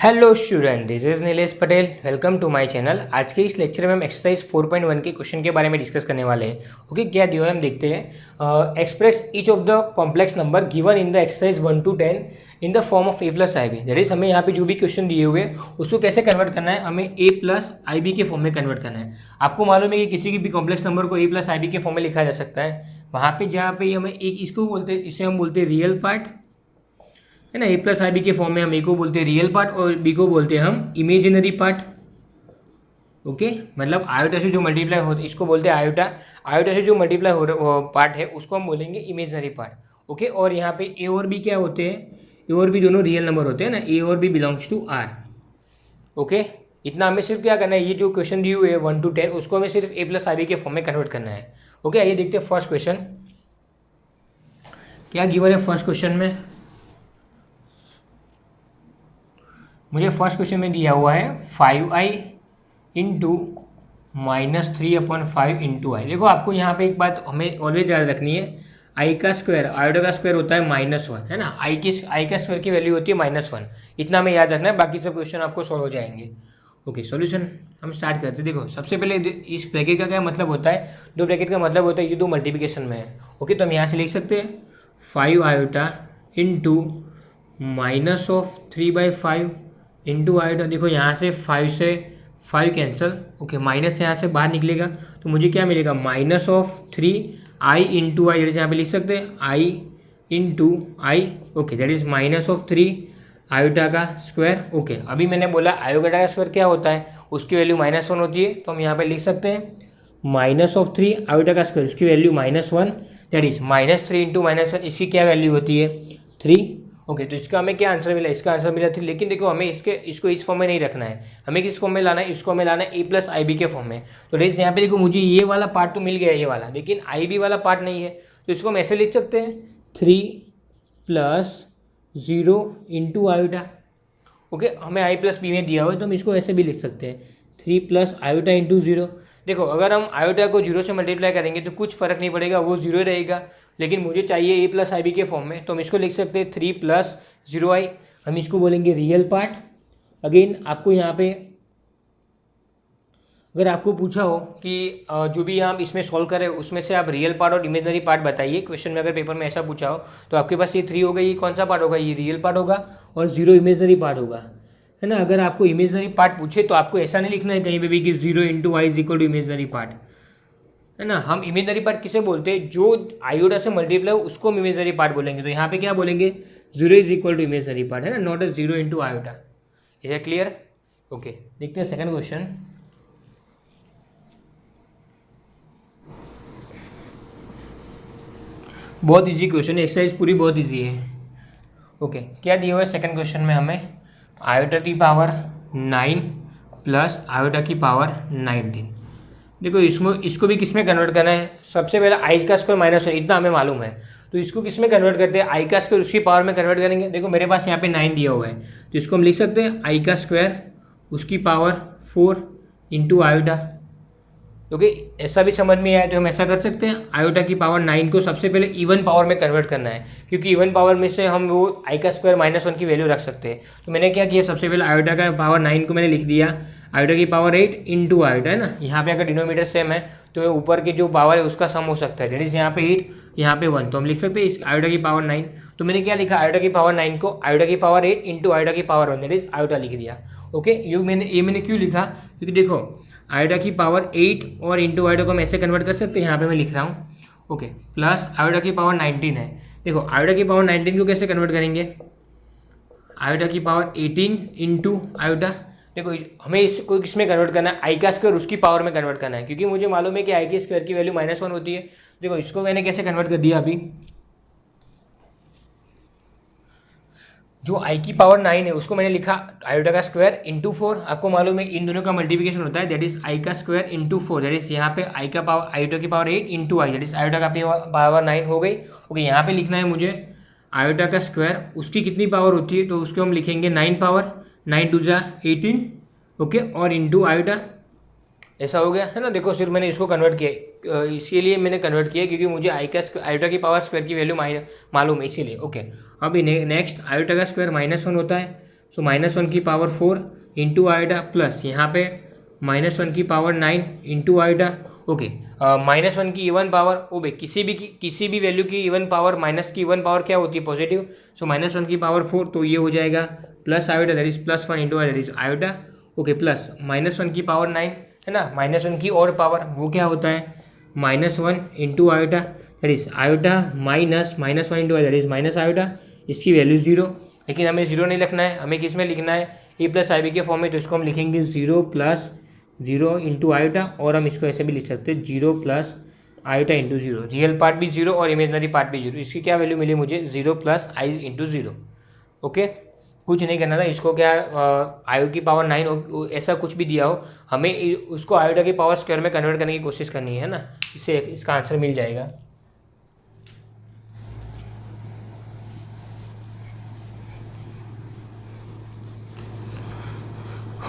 Hello student, this is Nilesh Patel. Welcome to my channel. आज के इस लेक्चर में हम एक्सरसाइज 4.1 के क्वेश्चन के बारे में डिस्कस करने वाले हैं। ओके, क्या दिया है हम देखते हैं। Express each of the complex number given in the exercise 1 to 10 in the form of a plus I B. That is हमें यहाँ पे जो भी क्वेश्चन दिए हुए उसको कैसे कन्वर्ट करना है, हमें a प्लस आई बी के फॉर्म में कन्वर्ट करना है। आपको मालूम है कि किसी की भी कॉम्प्लेक्स नंबर को a प्लस आई बी के फॉर्म में लिखा जा सकता है। वहाँ पे जहाँ पे हमें एक इसको बोलते हैं, इसे हम बोलते हैं रियल पार्ट, है ना। ए प्लस आई बी के फॉर्म में हम ए को बोलते हैं रियल पार्ट और बी को बोलते हैं हम इमेजिनरी पार्ट। ओके, मतलब आयोटा से जो मल्टीप्लाई होता है इसको बोलते हैं आयोटा। आयोटा से जो मल्टीप्लाई हो पार्ट है उसको हम बोलेंगे इमेजिनरी पार्ट। ओके, और यहाँ पे ए और बी क्या होते हैं, ए और बी दोनों रियल नंबर होते हैं ना। ए और B belongs to R. Okay, इतना हमें सिर्फ क्या करना है, ये जो क्वेश्चन दिए हुए 1 to 10 उसको हमें सिर्फ ए प्लस आई बी के फॉर्म में कन्वर्ट करना है। ओके, आइए देखते हैं फर्स्ट क्वेश्चन क्या गिवन है। फर्स्ट क्वेश्चन में मुझे फर्स्ट क्वेश्चन में दिया हुआ है 5i इंटू -3/5 इंटू आई। देखो, आपको यहाँ पे एक बात हमें ऑलवेज याद रखनी है, आई का स्क्वायर, आयोटा का स्क्वायर होता है -1, है ना। आई का स्क्वायर की वैल्यू होती है -1। इतना हमें याद रखना है, बाकी सब क्वेश्चन आपको सॉल्व हो जाएंगे। ओके, सॉल्यूशन हम स्टार्ट करते हैं। देखो, सबसे पहले इस ब्रैकेट का क्या मतलब होता है, दो ब्रैकेट का मतलब होता है ये दो मल्टीप्लिकेशन में है। ओके, तो हम यहाँ से लिख सकते हैं 5 आयोटा इंटू -3/5 इंटू आयोटा। देखो, यहाँ से 5 से 5 कैंसिल। ओके, माइनस यहाँ से बाहर निकलेगा तो मुझे क्या मिलेगा, -3i इंटू आई। जैसे यहाँ पे लिख सकते हैं I into I. Okay, that is -3 iota का स्क्वायर। ओके, अभी मैंने बोला आयोटा का स्क्वायर क्या होता है, उसकी वैल्यू -1 होती है, तो हम यहाँ पे लिख सकते हैं -3 आयोटा का स्क्वायर, उसकी वैल्यू -1, दैट इज -3 इंटू -1, इसकी क्या वैल्यू होती है 3। ओके, तो इसका हमें क्या आंसर मिला, इसका आंसर मिला 3। लेकिन देखो, हमें इसको इस फॉर्म में नहीं रखना है, हमें किस फॉर्म में लाना है, इसको हमें लाना है ए प्लस आई बी के फॉर्म में। तो जैसे यहाँ पे देखो, मुझे ये वाला पार्ट तो मिल गया ये वाला, लेकिन आई बी वाला पार्ट नहीं है, तो इसको हम ऐसे लिख सकते हैं 3 + 0 इंटू आयोटा। ओके, हमें आई प्लस बी में दिया हुआ है तो हम इसको ऐसे भी लिख सकते हैं 3 + आयोटा इंटू 0। देखो, अगर हम आयोटा को 0 से मल्टीप्लाई करेंगे तो कुछ फर्क नहीं पड़ेगा, वो 0 रहेगा। लेकिन मुझे चाहिए ए प्लस आई बी के फॉर्म में, तो हम इसको लिख सकते हैं 3 + 0i। हम इसको बोलेंगे रियल पार्ट। अगेन आपको यहाँ पे अगर आपको पूछा हो कि जो भी आप इसमें सॉल्व करें उसमें से आप रियल पार्ट और इमेजिनरी पार्ट बताइए, क्वेश्चन में अगर पेपर में ऐसा पूछा हो तो आपके पास ये 3 होगा, ये कौन सा पार्ट होगा, ये रियल पार्ट होगा और 0 इमेजिनरी पार्ट होगा, है ना। अगर आपको इमेजिनरी पार्ट पूछे तो आपको ऐसा नहीं लिखना है कहीं पे भी कि 0 into I is equal to imaginary part, है ना। हम इमेजिनरी पार्ट किसे बोलते हैं, जो आयोटा से मल्टीप्लाई हो उसको हम इमेजिनरी पार्ट बोलेंगे। तो यहाँ पे क्या बोलेंगे, 0 is equal to imaginary part, है ना, not A 0 into iota. Is it clear? Okay, देखते हैं सेकंड क्वेश्चन। बहुत इजी क्वेश्चन है, एक्सरसाइज पूरी बहुत इजी है। ओके, क्या दिया हुआ है सेकंड क्वेश्चन में, हमें आयोटा की पावर 9 प्लस आयोटा की पावर 19। देखो, इसको भी किस में कन्वर्ट करना है, सबसे पहले आई का स्क्वायर -1 इतना हमें मालूम है, तो इसको किस में कन्वर्ट करते हैं, आई का स्क्वायर उसकी पावर में कन्वर्ट करेंगे। देखो, मेरे पास यहाँ पे 9 दिया हुआ है तो इसको हम लिख सकते हैं आई का स्क्वायर उसकी पावर 4 इंटू आयोटा। ओके, ऐसा भी समझ में आया तो हम ऐसा कर सकते हैं, आयोटा की पावर 9 को सबसे पहले इवन पावर में कन्वर्ट करना है, क्योंकि इवन पावर में से हम वो आई का स्क्वायर -1 की वैल्यू रख सकते हैं। तो मैंने क्या किया, सबसे पहले आयोटा का पावर 9 को मैंने लिख दिया आयोटा की पावर 8 इंटू आयोटा, है ना। यहाँ पे अगर डिनोमीटर सेम है तो ऊपर की जो पावर है उसका सम हो सकता है, दैट इज यहाँ पे 8 यहाँ पे 1, तो हम लिख सकते हैं इस आयोटा की पावर 9। तो मैंने क्या लिखा, आयोटा की पावर 9 को आयोटा की पावर 8 इंटू आयोटा की पावर 1, दैट इज आयोटा लिख दिया। ओके, ये मैंने क्यों लिखा, क्योंकि देखो आयोटा की पावर 8 और इंटू आयोटा को हम ऐसे कन्वर्ट कर सकते हैं, यहाँ पे मैं लिख रहा हूँ। ओके, प्लस आयोटा की पावर 19 है। देखो, आयोटा की पावर 19 को कैसे कन्वर्ट करेंगे, आयोटा की पावर 18 इंटू आयोटा। देखो, हमें इसको किसमें कन्वर्ट करना है, आई का स्क्वायर उसकी पावर में कन्वर्ट करना है, क्योंकि मुझे मालूम है कि आई के स्क्वायर की वैल्यू -1 होती है। देखो, इसको मैंने कैसे कन्वर्ट कर दिया, अभी जो आई की पावर 9 है उसको मैंने लिखा आयोटा का स्क्वायर इंटू 4। आपको मालूम है इन दोनों का मल्टीप्लिकेशन होता है, दैट इज आई का स्क्वायर इंटू 4, दैट इज यहाँ पे आई का पावर आयोटा की power 8 into I, that is iota का पावर 9 हो गई। ओके, यहाँ पे लिखना है मुझे आयोटा का स्क्वायर उसकी कितनी पावर होती है, तो उसको हम लिखेंगे 9 पावर, 9 2 जा 18। ओके, और इंटू आयोटा, ऐसा हो गया, है ना। देखो, सिर्फ मैंने इसको कन्वर्ट किया, इसीलिए मैंने कन्वर्ट किया क्योंकि मुझे आयोटा की पावर स्क्वायर की वैल्यू मालूम है, इसीलिए। ओके, अभी नेक्स्ट आयोटा का स्क्वायर -1 होता है, सो -1 की पावर 4 इंटू आयोटा प्लस यहाँ पे -1 की पावर 9 इंटू आयोटा। ओके, -1 की इवन पावर, ओ भाई किसी भी वैल्यू की इवन पावर, माइनस की इवन पावर क्या होती है? पॉजिटिव। सो -1 की पावर 4, तो ये हो जाएगा plus iota, that is +1 into iota that is iota. Okay, plus -1 की पावर 9 है ना, -1 की और पावर वो क्या होता है? -1 into iota that is iota minus -1 into iota that is minus iota. इसकी वैल्यू 0, लेकिन हमें 0 नहीं लिखना है, हमें किस में लिखना है? a+ib के फॉर्म में। तो इसको हम लिखेंगे 0 + 0 इंटू आयोटा, और हम इसको ऐसे भी लिख सकते हैं 0 + आयोटा इंटू 0। रियल पार्ट भी 0 और इमेजनरी पार्ट भी 0। इसकी क्या वैल्यू मिली मुझे? 0 + i इंटू 0। ओके, कुछ नहीं करना था इसको, क्या आयो की पावर 9 ऐसा कुछ भी दिया हो, हमें उसको आयोटा की पावर स्क्वायर में कन्वर्ट करने की कोशिश करनी है ना, इससे इसका आंसर मिल जाएगा।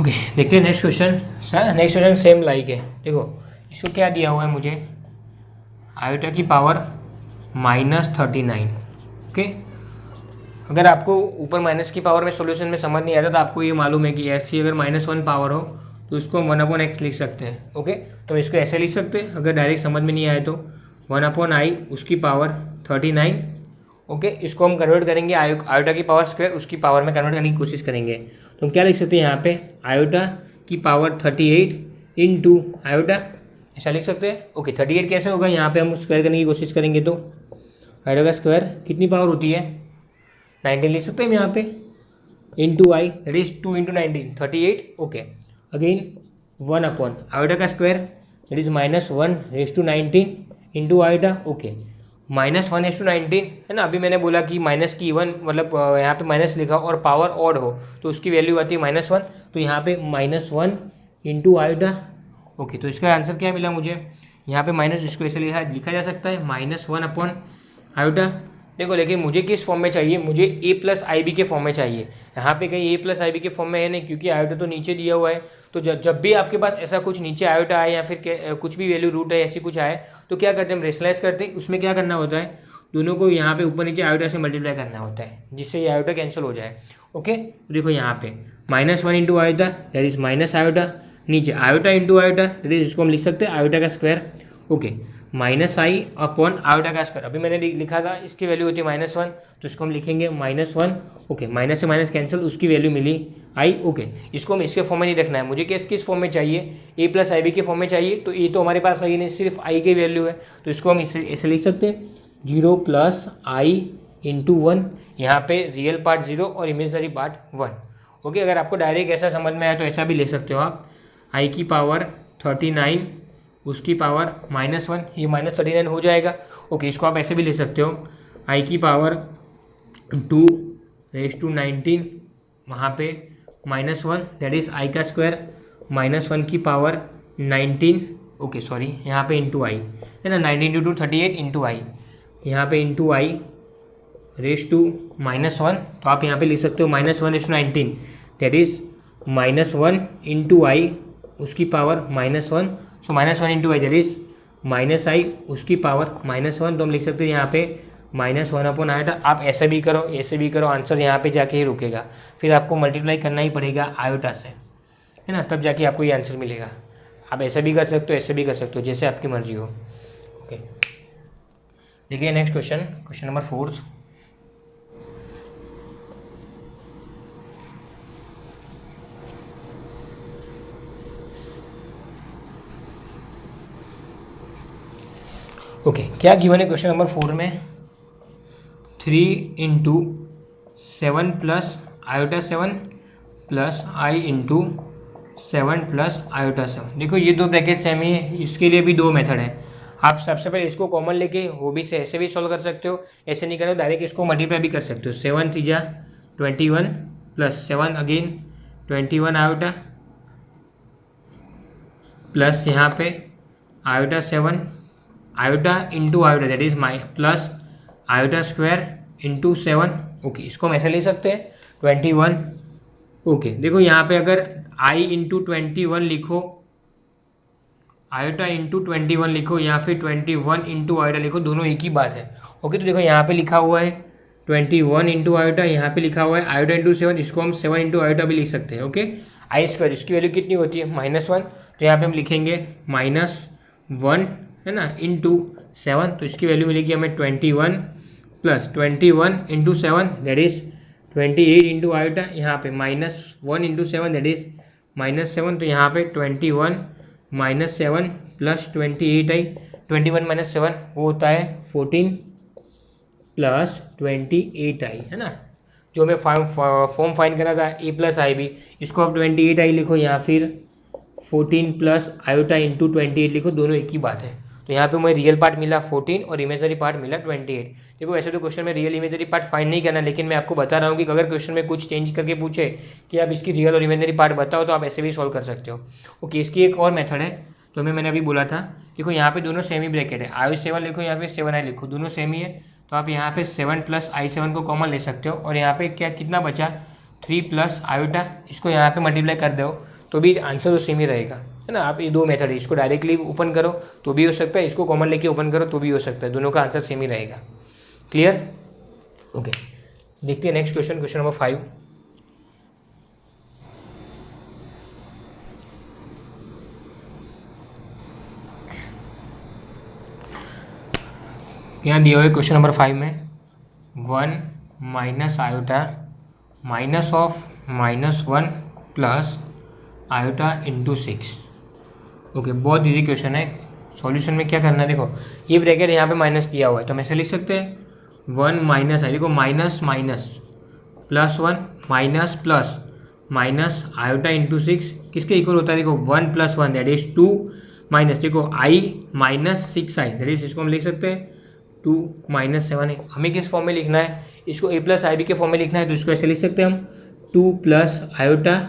ओके, देखते हैं next question. Sir next question same like है। देखो इसको क्या दिया हुआ है मुझे? आयोटा की पावर -39। ओके, अगर आपको ऊपर माइनस की पावर में सॉल्यूशन में समझ नहीं आता तो आपको ये मालूम है कि ऐसी अगर -1 पावर हो तो उसको हम 1/x लिख सकते हैं। ओके, तो इसको ऐसे लिख सकते हैं, अगर डायरेक्ट समझ में नहीं आए तो 1/i उसकी पावर 39। ओके, इसको हम कन्वर्ट करेंगे आयोटा की पावर स्क्वायर, उसकी पावर में कन्वर्ट करने की कोशिश करेंगे। तो हम क्या लिख सकते हैं यहाँ पे? आयोटा की पावर 38 इंटू आयोटा, ऐसा लिख सकते हैं। ओके, 38 कैसे होगा? यहाँ पे हम स्क्वायर करने की कोशिश करेंगे तो आयोटा का स्क्वायर कितनी पावर होती है? 19 लिख सकते हैं हम यहाँ पे, into I that is 2 × 19 38। Okay, again 1/ iota का square that is -1/19 into iota. Okay, -1/19 है ना। अभी मैंने बोला कि माइनस की इवन, मतलब यहाँ पे माइनस लिखा और पावर ऑड हो तो उसकी वैल्यू आती है -1, तो यहाँ पे -1 इंटू आयोटा। ओके, तो इसका आंसर क्या मिला मुझे? यहाँ पे माइनस, इसको ऐसे लिखा जा सकता है -1/ आयोटा। देखो, लेकिन मुझे किस फॉर्म में चाहिए? मुझे a+ib के फॉर्म में चाहिए। यहाँ पे कहीं a+ib के फॉर्म में है नहीं, क्योंकि आयोटा तो नीचे दिया हुआ है। तो जब भी आपके पास ऐसा कुछ नीचे आयोटा आए या फिर कुछ भी वैल्यू रूट है ऐसी कुछ आए, तो क्या करते हैं? हम रेशनलाइज करते हैं। उसमें क्या करना होता है? दोनों को यहाँ पे ऊपर नीचे आयोटा से मल्टीप्लाई करना होता है, जिससे ये आयोटा कैंसिल हो जाए। ओके, देखो यहाँ पे -1 into iota that is minus iota, नीचे iota into iota that is, इसको हम लिख सकते हैं आयोटा का स्क्वायर। ओके, -i/, आयोटा का स्क्वायर। अभी मैंने लिखा था इसकी वैल्यू होती है -1, तो इसको हम लिखेंगे -1। ओके, माइनस से माइनस कैंसिल, उसकी वैल्यू मिली i। ओके, इसको हम इसके फॉर्म में नहीं रखना है, मुझे किस फॉर्म में चाहिए? a+ib के फॉर्म में चाहिए। तो ये तो हमारे पास आई नहीं, सिर्फ i की वैल्यू है, तो इसको हम ऐसे लिख सकते हैं 0 + i इंटू 1। यहाँ पे रियल पार्ट 0 और इमेजनरी पार्ट 1। ओके, अगर आपको डायरेक्ट ऐसा समझ में आए तो ऐसा भी ले सकते हो आप, i की पावर 39 उसकी पावर -1, ये -39 हो जाएगा। ओके, इसको आप ऐसे भी ले सकते हो, i की पावर 2/19 वहाँ पे -1 दैट इज़ i का स्क्वायर, -1 की पावर 19। ओके सॉरी, यहाँ पे इंटू आई है ना, 19 × 2 38 इंटू आई, यहाँ पे इंटू आई (-1), तो आप यहाँ पे लिख सकते हो -1/19 दैट इज़ -1 इंटू आई उसकी power -1। So -1 into I that is -i उसकी पावर -1, तो हम लिख सकते हैं यहाँ पे -1/ आयोटा। आप ऐसे भी करो, ऐसे भी करो, आंसर यहाँ पे जाके ही रुकेगा, फिर आपको मल्टीप्लाई करना ही पड़ेगा आयोटा से, है ना, तब जाके आपको ये आंसर मिलेगा। आप ऐसे भी कर सकते हो, ऐसे भी कर सकते हो, जैसे आपकी मर्जी हो। ओके, देखिए नेक्स्ट क्वेश्चन नंबर 4। ओके, क्या गिवन है क्वेश्चन नंबर 4 में? 3 × 7 + आयोटा 7 + i × 7 + आयोटा 7। देखो ये दो ब्रैकेट सेम ही है, इसके लिए भी दो मेथड है। आप सबसे पहले इसको कॉमन लेके वो भी से ऐसे भी सॉल्व कर सकते हो, ऐसे नहीं करो डायरेक्ट इसको मल्टीप्लाई भी कर सकते हो। 7 × 3 = 21 + 7 अगेन 21 आयोटा प्लस यहाँ पे iota 7 iota into iota that is plus iota square into 7। Okay, इसको हम ऐसे ले सकते हैं 21। ओके, देखो यहाँ पे अगर i × 21 लिखो, आयोटा इंटू 21 लिखो, या फिर 21 इंटू आयोटा लिखो, दोनों एक ही बात है। ओके, तो देखो यहाँ पे लिखा हुआ है 21 इंटू आयोटा, यहाँ पे लिखा हुआ है आयोटा इंटू 7, इसको हम 7 इंटू आयोटा भी लिख सकते हैं। ओके, आई स्क्वायर इसकी वैल्यू कितनी होती है -1, तो यहाँ पे हम लिखेंगे -1 है ना इंटू 7, तो इसकी वैल्यू मिलेगी हमें 21 plus 21 into 7 that is 28 into iota, यहाँ पे -1 इंटू 7 दैट इज़ -7, तो यहाँ पे 21 -7 प्लस 28 आई, 21 - 7 वो होता है 14 प्लस 28 आई, है ना। जो हमें फॉर्म फाइन करना था ए प्लस आई बी, इसको आप 28 आई लिखो या फिर 14 प्लस आयोटा इंटू 28 लिखो, दोनों एक ही बात है। तो यहाँ पे मुझे रियल पार्ट मिला 14 और इमेजनरी पार्ट मिला 28। देखो वैसे तो क्वेश्चन में रियल इमेजनरी पार्ट फाइंड नहीं करना, लेकिन मैं आपको बता रहा हूँ कि अगर क्वेश्चन में कुछ चेंज करके पूछे कि आप इसकी रियल और इमेजनरी पार्ट बताओ, तो आप ऐसे भी सॉल्व कर सकते हो। ओके, इसकी एक और मेथड है, तो मैंने अभी बोला था, देखो यहाँ पे दोनों सेम ही ब्रैकेट है, i7 लिखो या फिर 7i लिखो, दोनों सेम ही है, तो आप यहाँ पे 7 प्लस i7 को कॉमन ले सकते हो, और यहाँ पे क्या कितना बचा 3 प्लस आयोटा, इसको यहाँ पे मल्टीप्लाई कर दो तो भी आंसर तो सेम ही रहेगा, है ना। आप ये दो मेथड है, इसको डायरेक्टली ओपन करो तो भी हो सकता है, इसको कॉमन लेके ओपन करो तो भी हो सकता है, दोनों का आंसर सेम ही रहेगा। क्लियर? ओके, देखते हैं नेक्स्ट क्वेश्चन, क्वेश्चन नंबर 5। यहाँ दिया हुआ है क्वेश्चन नंबर 5 में 1 minus iota minus of -1 plus iota into 6। Okay, बहुत इजी क्वेश्चन है। सॉल्यूशन में क्या करना है, देखो ये ब्रैकेट यहाँ पे माइनस दिया हुआ है, तो हम ऐसे लिख सकते हैं 1 माइनस है, देखो minus minus +1 minus plus minus iota into 6 किसके इक्वल होता है, देखो 1 + 1 दैट इज 2 माइनस, देखो i - 6i दैट इज, इसको हम लिख सकते हैं 2 - 7। हमें किस फॉर्म में लिखना है, इसको a प्लस आई बी के फॉर्म में लिखना है, तो इसको ऐसे लिख सकते हैं हम 2 plus iota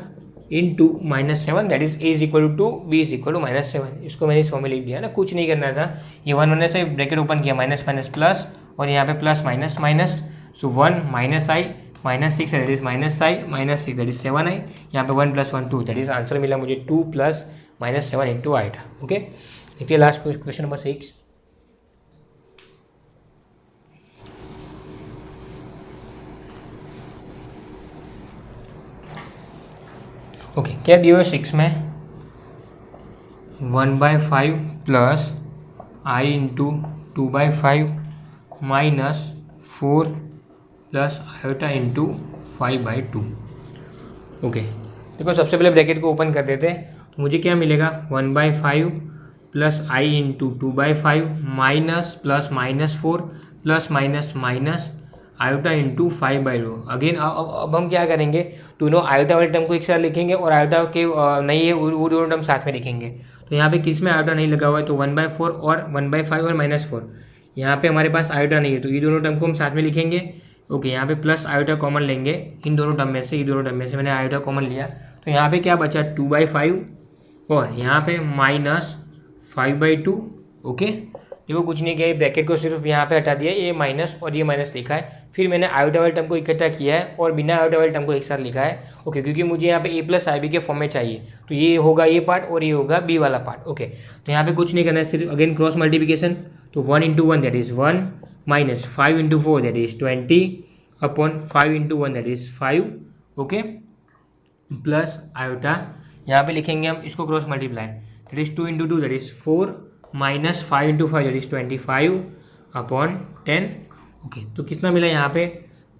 into -7 that is a is equal to 2, b is equal to -7। इसको मैंने इस फॉर्म में लिख दिया ना, कुछ नहीं करना था, ये 1 होने से ब्रैकेट ओपन किया, माइनस माइनस प्लस, और यहाँ पे plus minus minus, so 1 - i -6 that is -i -6 that is 7i, यहाँ पे 1 + 1 2 दैट इज आंसर मिला मुझे 2 प्लस -7 इंटू आयोटा। ओके, देखिए लास्ट क्वेश्चन नंबर 6। ओके, क्या दिया हुआ 6 में 1/5 plus i into 2/5 minus 4 plus iota into 5/2। Okay, देखो सबसे पहले ब्रैकेट को ओपन कर देते हैं, तो मुझे क्या मिलेगा 1/5 plus i into 2/5 minus plus -4 plus minus minus iota into 5/2। Again अब हम क्या करेंगे, दोनों आयोटा वाले टर्म को एक साथ लिखेंगे और आयोटा के नहीं है वो दोनों टर्म साथ में लिखेंगे। तो यहाँ पे किस में आयोटा नहीं लगा हुआ है, तो 1/4 और 1/5 और -4, यहाँ पे हमारे पास आयोटा नहीं है, तो ये दोनों टर्म को हम साथ में लिखेंगे। ओके, यहाँ पे प्लस आयोटा कॉमन लेंगे इन दोनों टर्म में से, ये दोनों टर्म में से मैंने आयोटा कॉमन लिया, तो यहाँ पे क्या बचा 2/5 और यहाँ पे -5/2। ओके, देखो कुछ नहीं किया, ब्रैकेट को सिर्फ यहाँ पे हटा दिया, ये माइनस और ये माइनस लिखा है, फिर मैंने आयोटा वाले टर्म को इकट्ठा किया है और बिना आयोटा वाले टर्म को एक साथ लिखा है। ओके, क्योंकि मुझे यहाँ पे a प्लस आई बी के फॉर्म में चाहिए, तो ये होगा ये पार्ट और ये होगा b वाला पार्ट। ओके, तो यहाँ पे कुछ नहीं करना है, सिर्फ अगेन क्रॉस मल्टीप्लिकेशन, तो 1 × 1 that is 1 minus 5 × 4 that is 20 upon 5 × 1 that is 5। Okay, plus iota यहाँ पे लिखेंगे हम इसको cross multiply, that is 2 × 2 that is 4 minus 5 × 5 that is 25 upon 10। Okay, तो कितना मिला यहाँ पे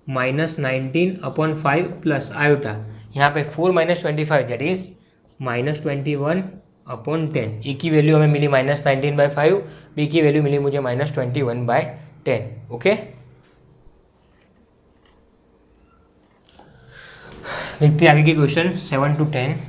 -19 अपॉन 5 प्लस आयोटा, यहाँ पे 4 - 25 दैट इज़ -21 अपॉन 10। ए की वैल्यू हमें मिली -19/5, बी की वैल्यू मिली मुझे -21/10। ओके, देखते हैं आगे के क्वेश्चन 7 to 10।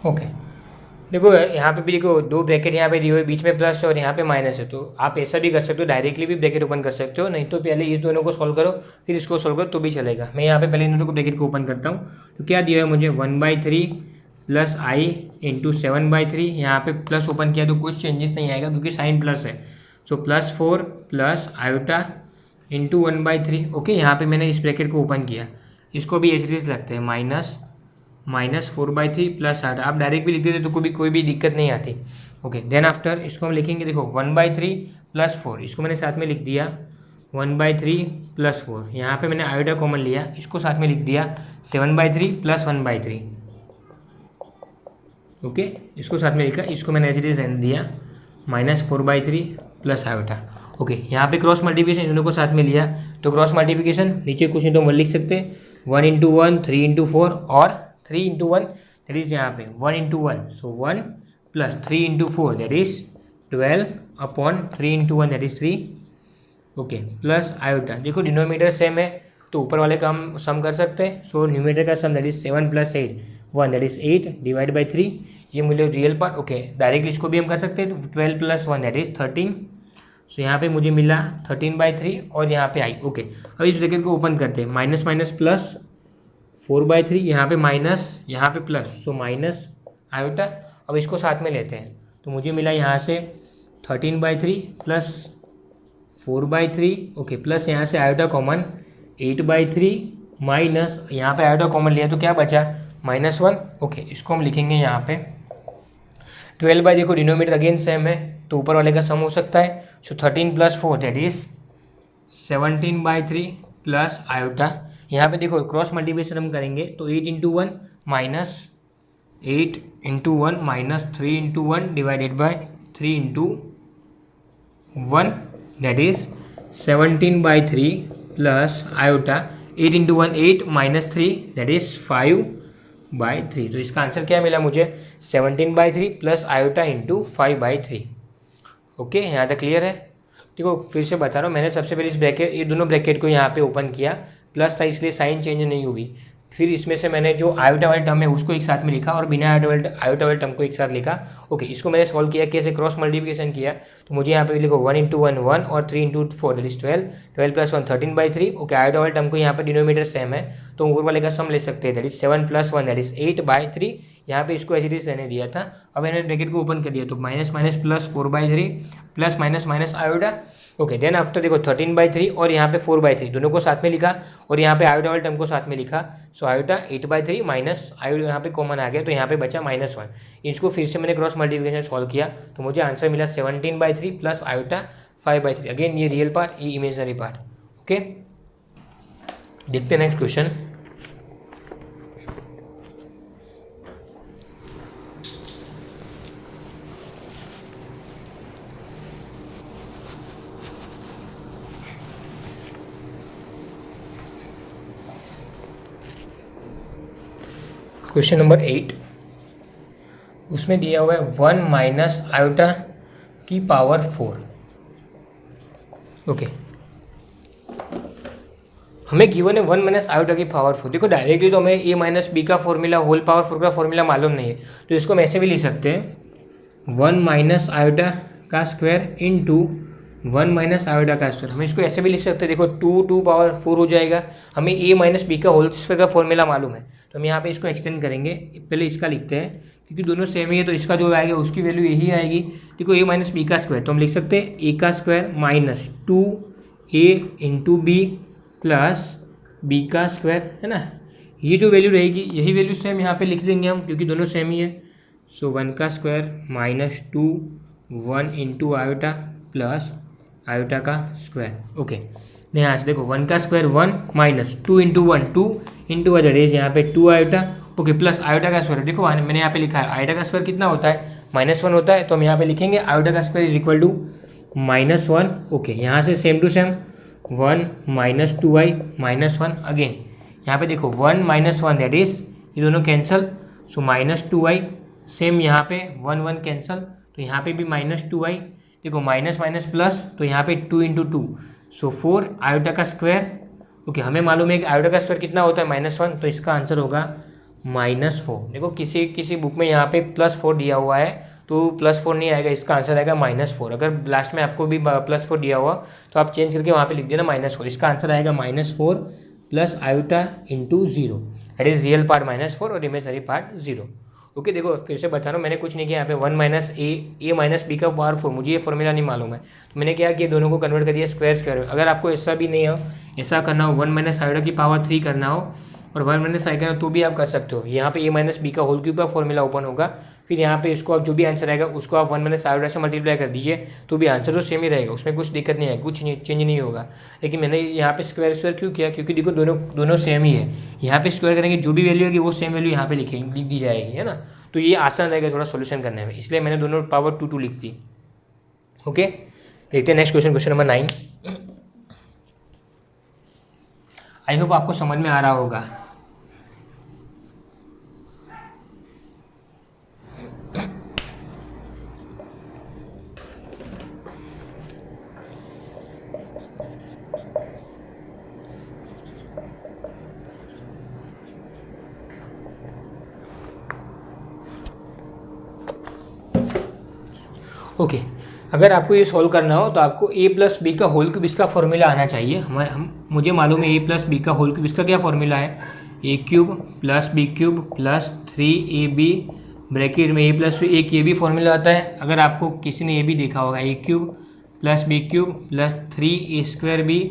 ओके, देखो यहाँ पे भी देखो दो ब्रैकेट यहाँ पे दिए हुए, बीच में प्लस है और यहाँ पे माइनस है, तो आप ऐसा भी कर सकते हो, डायरेक्टली भी ब्रैकेट ओपन कर सकते हो, नहीं तो पहले इस दोनों को सॉल्व करो फिर इसको सॉल्व करो तो भी चलेगा। मैं यहाँ पे पहले इन दोनों को ब्रैकेट को ओपन करता हूँ। तो क्या दिया है मुझे 1/3 प्लस आई इंटू 7/3, यहाँ पे प्लस ओपन किया तो कुछ चेंजेस नहीं आएगा क्योंकि साइन प्लस है। सो +4 प्लस आयोटा इंटू 1/3। ओके, यहाँ पे मैंने इस ब्रैकेट को ओपन किया, इसको भी एज इट इज लगते हैं -4/3 प्लस आयोटा। आप डायरेक्ट भी लिख देते तो कोई भी दिक्कत नहीं आती। ओके, देन आफ्टर इसको हम लिखेंगे, देखो 1/3 प्लस 4, इसको मैंने साथ में लिख दिया 1/3 प्लस 4। यहाँ पे मैंने आयोटा कॉमन लिया, इसको साथ में लिख दिया 7/3 प्लस 1/3। ओके, इसको साथ में लिखा, इसको मैंने एज इट इज रहने दिया -4/3 प्लस आयोटा। ओके, यहाँ पे क्रॉस मल्टीप्लिकेशन दोनों को साथ में लिया, तो क्रॉस मल्टीप्लिकेशन नीचे कुछ नहीं तो 1 लिख सकते, 1 × 1 3 × 4 और 3 × 1 दैट इज यहाँ पे 1 × 1, सो 1 plus 3 × 4 that is 12/3 × 1 that is 3। Okay, plus iota, देखो डिनोमिनेटर सेम है तो ऊपर वाले का हम सम कर सकते हैं। सो न्यूमरेटर का sum that is 7 + 8 1 that is 8 divide by 3, ये मुझे रियल पार्ट। ओके, डायरेक्टली इसको भी हम कर सकते हैं, 12 + 1 दैट इज 13। सो यहाँ पे मुझे मिला 13/3 और यहाँ पे आई। ओके, अब इस ब्रैकेट को ओपन करते हैं, माइनस माइनस प्लस 4/3, यहाँ पे माइनस यहाँ पे प्लस, सो माइनस आयोटा। अब इसको साथ में लेते हैं तो मुझे मिला यहाँ से 13/3 प्लस 4/3। ओके, प्लस यहाँ से आयोटा कॉमन 8/3 माइनस यहाँ पे आयोटा कॉमन लिया तो क्या बचा -1। ओके, इसको हम लिखेंगे यहाँ पे 12 देखो डिनोमिनेटर अगेन सेम है तो ऊपर वाले का सम हो सकता है। सो 13 + 4 दैट इज 17/3 प्लस आयोटा। यहाँ पे देखो क्रॉस मल्टीप्लिकेशन हम करेंगे तो 8 × 1 minus 8 × 1 minus 3 × 1 divided by 3 × 1 that is 17/3 plus iota. 8 × 1 8 minus 3 that is 5/3। तो इसका आंसर क्या मिला मुझे 17/3 प्लस आयोटा इंटू 5/3। ओके, यहाँ तक क्लियर है। देखो फिर से बता रहा हूँ, मैंने सबसे पहले इस ब्रैकेट ये दोनों ब्रैकेट को यहाँ पे ओपन किया, प्लस था इसलिए साइन चेंज नहीं हुई। फिर इसमें से मैंने जो आयोटा वाले टर्म है उसको एक साथ में लिखा और बिना आयोटा वाले टर्म को एक साथ लिखा। ओके, इसको मैंने सॉल्व किया, कैसे क्रॉस मल्टीप्लिकेशन किया तो मुझे यहाँ पे लिखो 1 × 1 1 और 3 × 4 दैट इज 12 + 1 13/3। ओके, आयोटा वाले टर्म को यहाँ पे डिनोमिनेटर सेम है तो ऊपर वाले का सम ले सकते हैं दैट इज 7 + 1 दैट इज 8/3। यहाँ पे इसको एज इट इज रहने दिया था। अब मैंने ब्रैकेट को ओपन कर दिया तो minus minus plus 4/3 plus minus minus iota. Okay, then after देखो 13/3 और यहाँ पे 4/3 दोनों को साथ में लिखा और यहाँ पे आयोटा वाले टर्म को साथ में लिखा। सो आयोटा 8/3 माइनस आयोटा यहाँ पे कॉमन आ गया तो यहाँ पे बचा -1। इसको फिर से मैंने क्रॉस मल्टीप्लिकेशन सॉल्व किया तो मुझे आंसर मिला 17/3 प्लस आयोटा 5/3। अगेन ये रियल पार्ट, ये इमेजनरी पार्ट। ओके, देखते हैं नेक्स्ट क्वेश्चन। क्वेश्चन नंबर 8, उसमें दिया हुआ है 1 माइनस आयोटा की पावर 4। ओके, हमें गिवन है 1 माइनस आयोटा की पावर 4। देखो डायरेक्टली तो हमें a माइनस बी का फॉर्मूला होल पावर 4 का फॉर्मूला मालूम नहीं है तो इसको हम ऐसे भी लिख सकते हैं 1 माइनस आयोटा का स्क्वायर इंटू 1 माइनस आयोटा का स्क्वायर। हम इसको ऐसे भी लिख सकते हैं, देखो 2 पावर 4 हो जाएगा। हमें a माइनस बी का होल स्क्वायर का फॉर्मूला मालूम है तो हम यहाँ पे इसको एक्सटेंड करेंगे। पहले इसका लिखते हैं क्योंकि दोनों सेम ही है तो इसका जो आएगा उसकी वैल्यू यही आएगी। देखो a माइनस बी का स्क्वायर तो हम लिख सकते हैं a का square minus 2a into B plus B का स्क्वायर, है ना। ये जो वैल्यू रहेगी यही वैल्यू सेम यहाँ पे लिख देंगे हम क्योंकि दोनों सेम ही है। सो 1 का square minus 2 1 into iota plus iota का स्क्वायर। ओके, यहाँ से देखो 1 का square 1 minus 2 into 1 2 into other is यहाँ पे 2 आयोटा। ओके, प्लस आयोटा का स्क्वायर, देखो मैंने यहाँ पे लिखा है आयोटा का स्क्वायर कितना होता है -1 होता है तो हम यहाँ पे लिखेंगे आयोटा का स्क्वायर इज इक्वल टू -1। ओके, यहाँ से same to same 1 minus 2i -1। Again यहाँ पे देखो 1 - 1 दैट इज ये दोनों कैंसल, सो -2i। सेम यहाँ पे 1 1 कैंसल तो यहाँ पे भी -2i। देखो माइनस माइनस प्लस तो यहाँ पे 2 इंटू 2 सो 4 आयोटा का स्क्वायर। ओके, हमें मालूम है कि आयोटा का स्क्वायर कितना होता है -1 तो इसका आंसर होगा -4। देखो किसी किसी बुक में यहाँ पे +4 दिया हुआ है तो +4 नहीं आएगा, इसका आंसर आएगा -4। अगर लास्ट में आपको भी +4 दिया हुआ तो आप चेंज करके वहाँ पे लिख देना -4। इसका आंसर आएगा -4 plus iota into 0, that is real part -4 और इमेजनरी पार्ट 0। ओके देखो फिर से बता रहा हूँ, मैंने कुछ नहीं किया यहाँ पे 1 - a माइनस बी का पावर 4, मुझे ये फॉर्मूला नहीं मालूम है तो मैंने क्या किया, दोनों को कन्वर्ट कर दिया स्क्वायर में। अगर आपको ऐसा भी नहीं हो, ऐसा करना हो 1 - आयोटा की पावर 3 करना हो और 1 - आई करना तो भी आप कर सकते हो। यहाँ पे a माइनस बी का होल क्यूब का फॉर्मूला ओपन होगा, फिर यहाँ पे इसको आप जो भी आंसर आएगा उसको आप 1 - आयोटा से मल्टीप्लाई कर दीजिए तो भी आंसर तो सेम ही रहेगा, उसमें कुछ दिक्कत नहीं है, कुछ चेंज नहीं होगा। लेकिन मैंने यहाँ पे स्क्वायर क्यों किया, क्योंकि देखो दोनों सेम ही है। यहाँ पे स्क्वायर करेंगे जो भी वैल्यू होगी वो सेम वैल्यू यहाँ पे लिख दी जाएगी, है ना। तो ये आसान रहेगा थोड़ा सोल्यूशन करने में, इसलिए मैंने दोनों पावर 2 लिख दी। ओके देखते हैं next question number 9। I hope आपको समझ में आ रहा होगा। ओके अगर आपको ये सॉल्व करना हो तो आपको a प्लस बी का होल क्यूब इसका फॉर्मूला आना चाहिए। मुझे मालूम है a प्लस बी का होल क्यूब इसका क्या फॉर्मूला है, a cube plus B cube plus 3ab bracket में a प्लस बी, एक ये भी फॉर्मूला आता है। अगर आपको किसी ने ये भी देखा होगा a cube plus B cube plus 3a²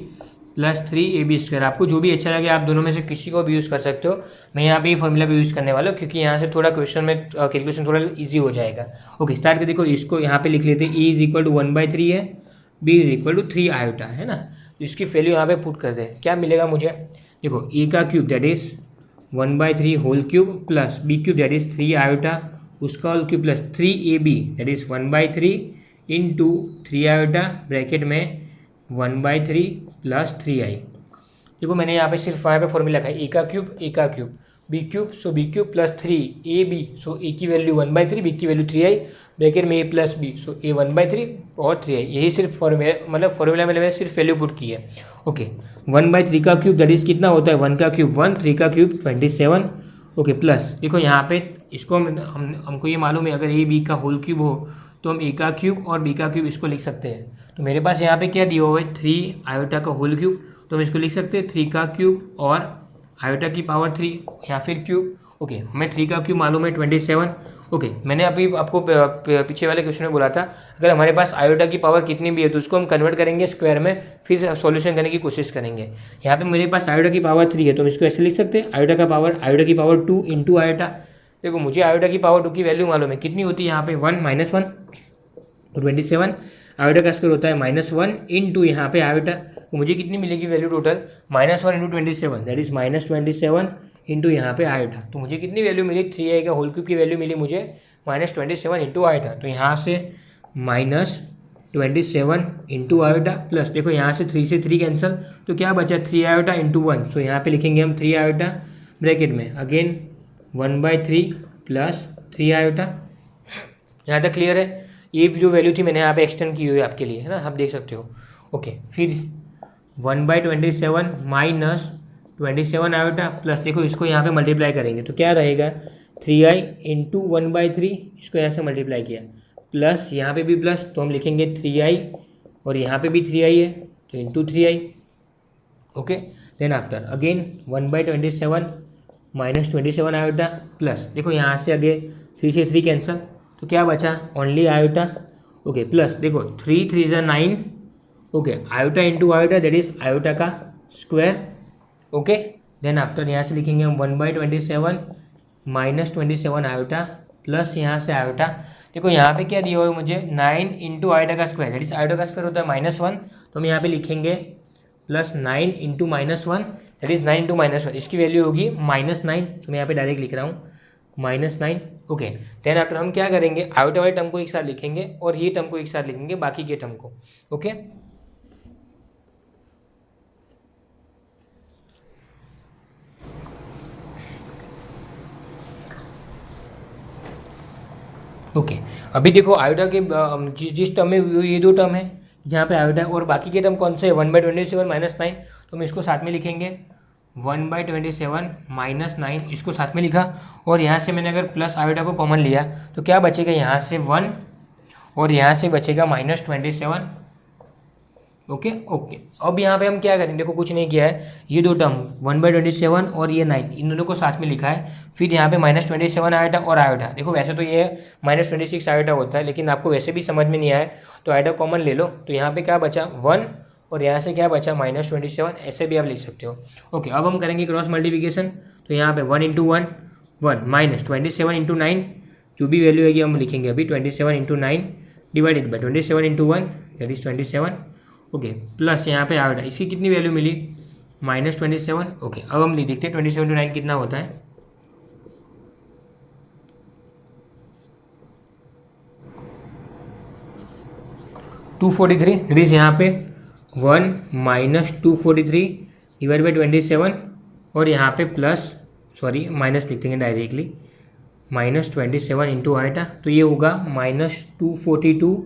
plus 3ab²। आपको जो भी अच्छा लगे आप दोनों में से किसी को भी यूज़ कर सकते हो। मैं यहाँ पे ये फॉर्मूला को यूज़ करने वाला हूँ क्योंकि यहाँ से थोड़ा क्वेश्चन में कैलकुलेशन थोड़ा इजी हो जाएगा। ओके स्टार्ट कर, देखो इसको यहाँ पे लिख लेते हैं, e = 1/3 है, b = 3 आयोटा, है ना। तो इसकी वैल्यू यहाँ पे पुट करते हैं, क्या मिलेगा मुझे, देखो a का cube that is 1/3 whole cube plus b cube that is 3 iota, उसका whole cube plus 3ab that is 1/3 into 3 iota bracket में 1/3 प्लस 3i। देखो मैंने यहाँ पे सिर्फ वहाँ पे फॉर्मूला रखा है, a का cube B cube, so B cube plus 3ab, so a की वैल्यू 1/3, b की वैल्यू 3i ब्रैकेट में a plus b, so a 1/3 और 3i। यही सिर्फ फॉर्मूला मैंने सिर्फ वैल्यू पुट की है। ओके 1/3 का क्यूब दैट इज़ कितना होता है, 1 का क्यूब 1, 3 का क्यूब 27। ओके प्लस देखो यहाँ पे इसको हमको ये मालूम है, अगर a b का होल क्यूब हो तो हम a का क्यूब और b का क्यूब इसको लिख सकते हैं। तो मेरे पास यहाँ पे क्या दिया हुआ है, 3 आयोटा का होल क्यूब, तो हम इसको लिख सकते हैं 3 का क्यूब और आयोटा की पावर 3 या फिर क्यूब। ओके हमें 3 का क्यूब मालूम है 27। ओके मैंने अभी आपको पीछे वाले क्वेश्चन में बोला था, अगर हमारे पास आयोटा की पावर कितनी भी है तो उसको हम कन्वर्ट करेंगे स्क्वायर में, फिर सॉल्यूशन करने की कोशिश करेंगे। यहाँ पे मेरे पास आयोटा की पावर 3 है तो हम इसको ऐसे लिख सकते हैं, आयोटा की पावर 2 इंटू आयोटा। देखो मुझे आयोटा की पावर 2 की वैल्यू मालूम है, कितनी होती है यहाँ पे 1 - 1 तो 27। आयोटा का स्क्वायर होता है -1 इंटू यहाँ पे आयोटा, तो मुझे कितनी मिलेगी value total, -1 into 27 that is -27 into यहाँ पे आयोटा। तो मुझे कितनी वैल्यू मिली, 3i का होल क्यूब की वैल्यू मिली मुझे -27 इंटू आयोटा। तो यहाँ से -27 इंटू आयोटा प्लस देखो यहाँ से 3 से 3 कैंसिल, तो क्या बचा 3 आयोटा इंटू 1, सो यहाँ पे लिखेंगे हम 3 आयोटा ब्रैकेट में अगेन 1/3 प्लस 3 आयोटा। यहाँ तक क्लियर है। ये जो वैल्यू थी मैंने यहाँ पे एक्सटेंड की हुई है आपके लिए, है ना, आप देख सकते हो। ओके फिर 1/27 माइनस 27 आयोटा प्लस देखो इसको यहाँ पे मल्टीप्लाई करेंगे तो क्या रहेगा 3i इंटू 1/3, इसको यहाँ से मल्टीप्लाई किया प्लस यहाँ पे भी प्लस, तो हम लिखेंगे 3i और यहाँ पे भी 3i है तो into 3i। Okay then after again 1/27 minus 27 iota plus देखो यहाँ से आगे 3 से 3 कैंसिल, तो क्या बचा ओनली आयोटा। ओके प्लस देखो 3 3 = 9, okay iota into iota that is iota का स्क्वायर। ओके देन आफ्टर यहाँ से लिखेंगे हम 1/27 माइनस 27 आयोटा प्लस यहाँ से आयोटा। देखो यहाँ पे क्या दिया हुआ है मुझे 9 इंटू आयोटा का स्क्वायर दैट इज आयोटा का स्क्वायर होता है -1, तो हम यहाँ पे लिखेंगे plus 9 into -1 that is 9 into -1, इसकी वैल्यू होगी -9, तो मैं यहाँ पे डायरेक्ट लिख रहा हूँ -9। ओके देन आफ्टर हम क्या करेंगे, आयोटा वाले टर्म को एक साथ लिखेंगे और ये टर्म को एक साथ लिखेंगे, बाकी के टर्म को। ओके ओके अभी देखो आयोटा के जिस टर्म में ये 2 टर्म है जहाँ पे आयोटा और बाकी के टर्म कौन से है 1/27 -9, तो हम इसको साथ में लिखेंगे 1/27 -9 इसको साथ में लिखा, और यहाँ से मैंने अगर प्लस आयोटा को कॉमन लिया तो क्या बचेगा, यहाँ से 1 और यहाँ से बचेगा -27। Okay okay. अब यहाँ पे हम क्या करेंगे, देखो कुछ नहीं किया है, ये दो टर्म 1/27 और ये 9 इन दोनों को साथ में लिखा है, फिर यहाँ पे -27 आयोटा और आयोटा। देखो वैसे तो ये -26 आयोटा होता है, लेकिन आपको वैसे भी समझ में नहीं आया तो आयोटा कॉमन ले लो, तो यहाँ पे क्या बचा 1 और यहाँ से क्या बचा -27, ऐसे भी आप लिख सकते हो। ओके, अब हम करेंगे क्रॉस मल्टीप्लिकेशन, तो यहाँ पे 1 × 1 1 -27 × 9 जो भी वैल्यू है हम लिखेंगे अभी 27 × 9 divided by 27 × 1 that is 27। Okay, plus यहाँ पे आयोटा, इसकी कितनी वैल्यू मिली -27। ओके, अब हम लिख देखते हैं 27 × 9 कितना होता है। दैट इज यहाँ पे 1 -243 डिवाइड बाई 27 और यहाँ पे प्लस माइनस लिख देंगे डायरेक्टली -27 इंटू आयोटा, तो ये होगा -242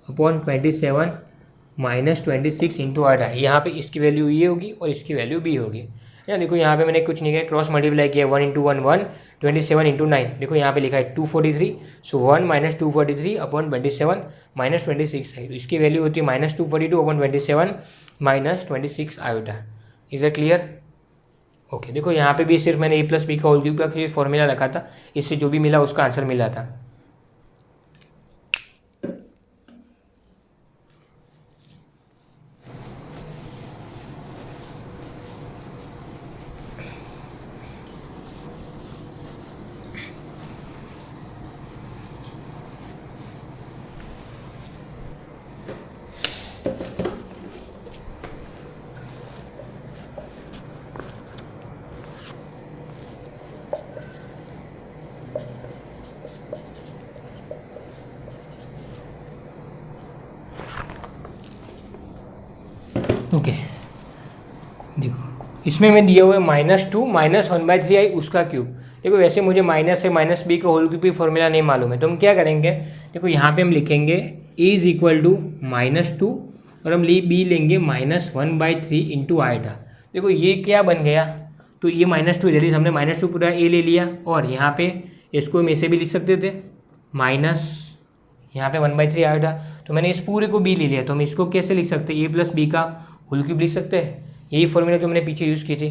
अपॉन 27 -26 इंटू आयोटा। यहाँ पे इसकी वैल्यू ये होगी और इसकी वैल्यू बी होगी। या देखो यहाँ पे मैंने कुछ नहीं किया, क्रॉस मल्टीप्लाई किया 1 × 1 1 27 × 9, देखो यहाँ पे लिखा है 243, सो 1 -243 अपॉन 27 -26 है, तो इसकी वैल्यू होती है -242 upon 27 -26 iota. Is it clear? Okay, देखो यहाँ पे भी सिर्फ मैंने a+b का होल क्यूब का फॉर्मूला रखा था, इससे जो भी मिला उसका आंसर मिला था। ओके, देखो इसमें मैं दिया हुआ है -2 -1/3i उसका क्यूब। देखो वैसे मुझे माइनस से -b का होल क्यूब की फॉर्मूला नहीं मालूम है, तो हम क्या करेंगे, देखो यहाँ पे हम लिखेंगे a = -2 और हम b लेंगे -1/3 इंटू आयोटा। देखो ये क्या बन गया, तो ये -2 जल्दी हमने -2 पूरा a ले लिया, और यहाँ पे इसको हम ऐसे भी लिख सकते थे माइनस यहाँ पे 1/3 आयोटा, तो मैंने इस पूरे को b ले लिया, तो हम इसको कैसे लिख सकते हैं, a + b का होल क्यूब लिख सकते हैं। यही फॉर्मूला जो मैंने पीछे यूज़ की थी।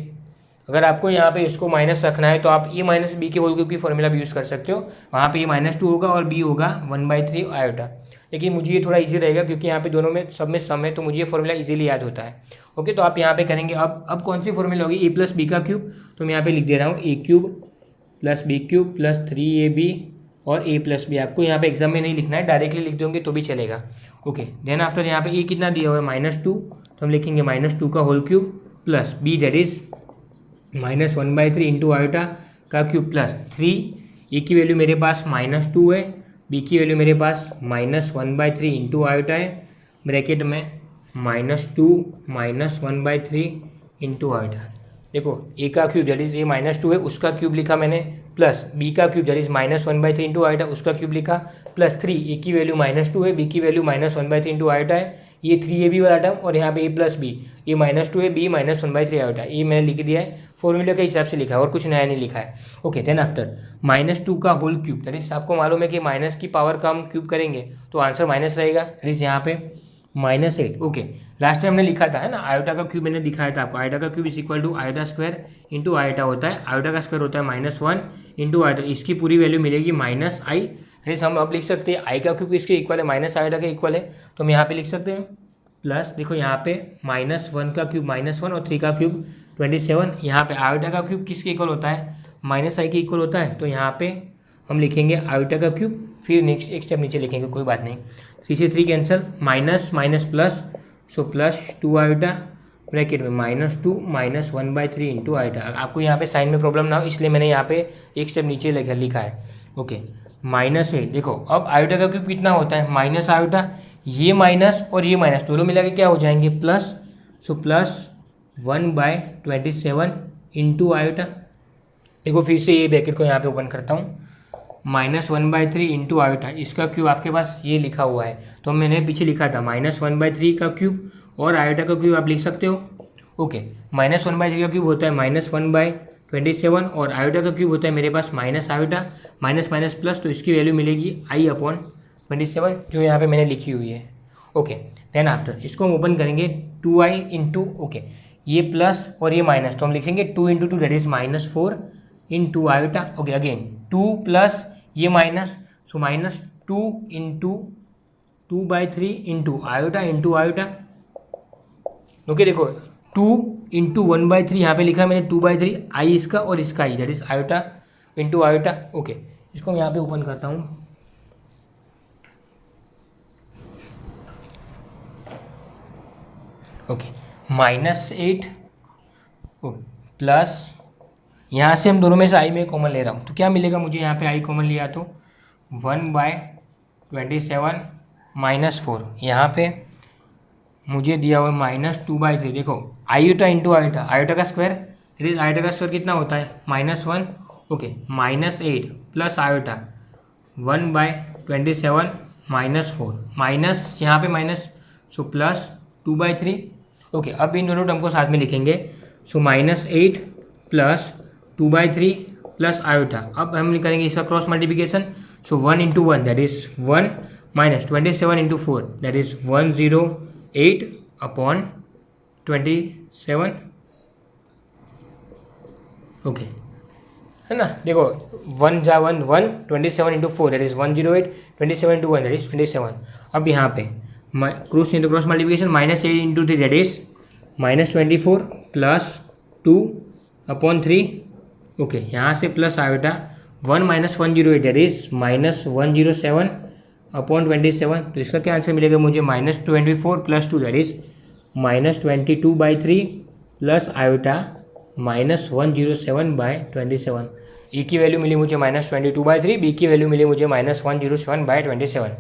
अगर आपको यहाँ पे इसको माइनस रखना है तो आप a - b के होल क्यूब की फॉर्मूला भी यूज़ कर सकते हो, वहाँ पे ये -2 होगा और b होगा 1/3 आयोटा। लेकिन मुझे ये थोड़ा इजी रहेगा क्योंकि यहाँ पे दोनों में सब में सम है, तो मुझे ये फॉर्मूला इजीली याद होता है। ओके, तो आप यहाँ पे करेंगे, अब कौन सी फॉर्मूला होगी, a + b का क्यूब, तो मैं यहाँ पे लिख दे रहा हूँ a³ + b³ + 3ab और a + b। आपको यहाँ पे एग्जाम में नहीं लिखना है, डायरेक्टली लिख दोगे तो भी चलेगा। ओके, देन आफ्टर यहाँ पे a कितना दिया हुआ है -2, तो हम लिखेंगे -2 का whole cube plus b that is -1/3 into iota का क्यूब प्लस 3। ए की वैल्यू मेरे पास -2 है, बी की वैल्यू मेरे पास -1/3 इंटू आयोटा है, ब्रैकेट में -2 -1/3 इंटू आयोटा। देखो ए का क्यूब दैट इज ये -2 है उसका क्यूब लिखा मैंने, प्लस बी का cube that is -1/3 into iota उसका क्यूब लिखा, प्लस 3 ए की वैल्यू -2 है, बी की वैल्यू -1/3 इंटू आयोटा है, ये 3ab वाला टर्म, और यहाँ पे a + b, ये -2 है, b -1/3 आयोटा, ये मैंने लिख दिया है, फॉर्मूले के हिसाब से लिखा है और कुछ नया नहीं लिखा है। ओके, देन आफ्टर -2 का होल क्यूब, दैट इज आपको मालूम है कि माइनस की पावर का हम क्यूब करेंगे तो आंसर माइनस रहेगा, दैट इज यहाँ पे -8। ओके, लास्ट टाइम हमने लिखा था है ना, आयोटा का क्यूब मैंने दिखाया था आपको, आयोटा का क्यूब = आयोटा² इंटू आयोटा होता है, आयोटा का स्क्वायर होता है -1 इंटू आयोटा, इसकी पूरी वैल्यू मिलेगी -i। हम अब लिख सकते हैं आई का क्यूब किसके इक्वल है, माइनस आयोटा के इक्वल है, तो हम यहाँ पे लिख सकते हैं प्लस, देखो यहाँ पे -1 का क्यूब -1 और 3 का क्यूब 27, यहाँ पे आयोटा का क्यूब किसके इक्वल होता है, -i के इक्वल होता है, तो यहाँ पे हम लिखेंगे आयोटा का क्यूब, फिर नेक्स्ट एक स्टेप नीचे लिखेंगे, कोई बात नहीं, 3 से 3 कैंसिल, माइनस माइनस प्लस, सो +2 आयोटा ब्रैकेट में -2 -1/3 इंटू आयोटा। आपको यहाँ पे साइन में प्रॉब्लम ना हो इसलिए मैंने यहाँ पे एक स्टेप नीचे लिखा है। ओके, -8, देखो अब आयोटा का क्यूब कितना होता है, माइनस आयोटा, ये माइनस और ये माइनस दोनों मिला के क्या हो जाएंगे प्लस, सो +1/27 इंटू आयोटा। देखो फिर से ये ब्रैकेट को यहाँ पे ओपन करता हूँ, -1/3 इंटू आयोटा, इसका क्यूब आपके पास ये लिखा हुआ है, तो मैंने पीछे लिखा था -1/3 का क्यूब और आयोटा का क्यूब आप लिख सकते हो, ओके, -1/3 का क्यूब होता है -1/27 और आयोटा का क्यूब होता है मेरे पास minus iota minus minus plus, तो इसकी वैल्यू मिलेगी i/27 जो यहाँ पे मैंने लिखी हुई है। ओके, देन आफ्टर इसको हम ओपन करेंगे 2i इंटू, ओके ये प्लस और ये माइनस, तो हम लिखेंगे 2 into 2 that is -4 into iota. Okay, again 2 plus ये माइनस, सो -2 इंटू 2/3 इंटू आयोटा। ओके, देखो 2 इंटू 1/3 यहाँ पे लिखा है मैंने 2/3, आई इसका और इसका I that is iota into iota. Okay, इसको मैं यहाँ पे ओपन करता हूँ। ओके, -8 प्लस यहाँ से हम दोनों में से आई में कॉमन ले रहा हूँ, तो क्या मिलेगा मुझे यहाँ पे आई कॉमन लिया तो 1/27 -4, यहाँ पे मुझे दिया हुआ -2/3। देखो आयोटा इंटू आयोटा, आयोटा का स्क्वायर इट इज आयोटा का स्क्वायर कितना होता है -1। ओके, -8 प्लस आयोटा 1/27 -4 माइनस यहाँ पे माइनस, सो प्लस 2/3। ओके, अब इन दोनों टर्म को साथ में लिखेंगे, सो -8 प्लस 2/3 प्लस आयोटा। अब हम करेंगे इसका cross multiplication, so 1 into 1 that is 1 minus 27 into 4 that is 108/27। Okay, है ना, देखो 1 जा 1 1 27 into 4 that is 108, 27 into 1 that is 27। अब यहाँ पे cross into cross multiplication -8 into 3 that is -24 plus 2/3। Okay, यहाँ से plus iota 1 minus 108 that is -107/27। तो इसका क्या आंसर मिलेगा मुझे -24 plus 2 that is -22/3 plus iota -107/27। ई की वैल्यू मिली मुझे -22/3, बी की वैल्यू मिली मुझे -107/27।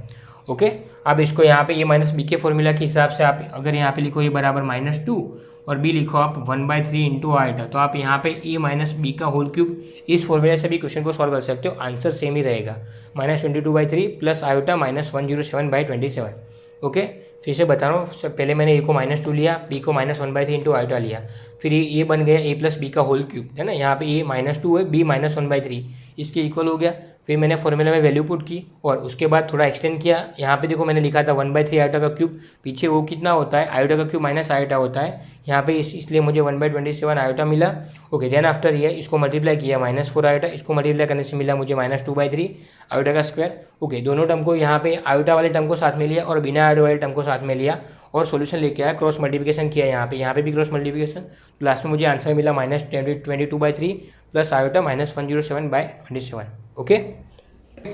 ओके, अब इसको यहाँ पे ए माइनस बी के फॉर्मूला के हिसाब से आप अगर यहाँ पे लिखो ए बराबर -2 और बी लिखो आप 1/3 इंटू आयोटा, तो आप यहाँ पे ए माइनस बी का होल क्यूब इस फॉर्मूले से भी क्वेश्चन को सॉल्व कर सकते हो, आंसर सेम ही रहेगा -22/3 प्लस आयोटा -107/27। ओके, फिर से बता रहा हूँ, पहले मैंने ए को -2 लिया, बी को -1/3 इंटू आयोटा लिया, फिर ये बन गया ए प्लस बी का होल क्यूब, है ना, यहाँ पे ए -2 है, बी -1/3 इसके इक्वल हो गया। फिर मैंने फॉर्मूला में वैल्यू पुट की और उसके बाद थोड़ा एक्सटेंड किया। यहाँ पे देखो मैंने लिखा था 1/3 आयोटा का क्यूब, पीछे वो कितना होता है आयोटा का क्यूब माइनस आयोटा होता है, यहाँ पे इसलिए मुझे 1/27 आयोटा मिला। ओके, देन आफ्टर ये इसको मल्टीप्लाई किया -4 आयोटा, इसको मल्टीप्लाई करने से मिला मुझे -2/3 आयोटा का स्क्वायर। ओके, दोनों टर्म को यहाँ पे आयोटा वाले टर्म को साथ में लिया और बिना आयोटा वाले टर्म को साथ में लिया और सॉल्यूशन लेके आया, क्रॉस मल्टीप्लिकेशन किया यहाँ पे भी क्रॉस मल्टीप्लिकेशन, लास्ट में मुझे आंसर मिला -22/3 प्लस आयोटा -107/27। ओके,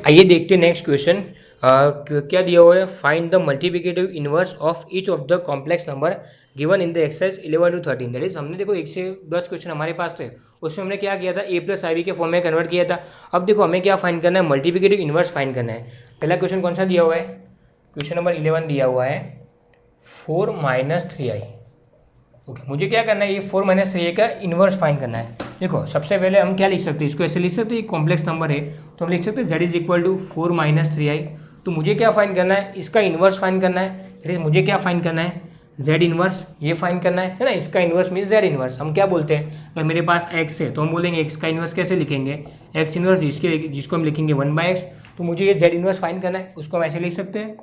आइए देखते हैं नेक्स्ट क्वेश्चन। क्या दिया हुआ है, find the multiplicative inverse of each of the complex number given in the exercise 11 to 13। That is हमने देखो 1 से 10 क्वेश्चन हमारे पास थे, उसमें हमने क्या किया था ए प्लस आई बी के फॉर्म में कन्वर्ट किया था। अब देखो हमें क्या फाइंड करना है, मल्टीप्लिकेटिव इनवर्स फाइंड करना है। पहला क्वेश्चन कौन सा दिया हुआ है, क्वेश्चन नंबर 11 दिया हुआ है 4 - 3i। ओके, मुझे क्या करना है, ये 4 - 3i का इनवर्स फाइंड करना है। देखो सबसे पहले हम क्या लिख सकते हैं, इसको ऐसे लिख सकते हैं, कॉम्प्लेक्स नंबर है तो हम लिख सकते हैं z is equal to 4 - 3i। तो मुझे क्या फाइंड करना है, इसका इन्वर्स फाइंड करना है, दैट इज मुझे क्या फाइंड करना है, z इन्वर्स ये फाइंड करना है ना, इसका इन्वर्स मीन z इन्वर्स। हम क्या बोलते हैं, अगर मेरे पास x है तो हम बोलेंगे x का इन्वर्स कैसे लिखेंगे, x इन्वर्स जिसको हम लिखेंगे 1/x। तो मुझे ये z इन्वर्स फाइंड करना है, उसको हम ऐसे लिख सकते हैं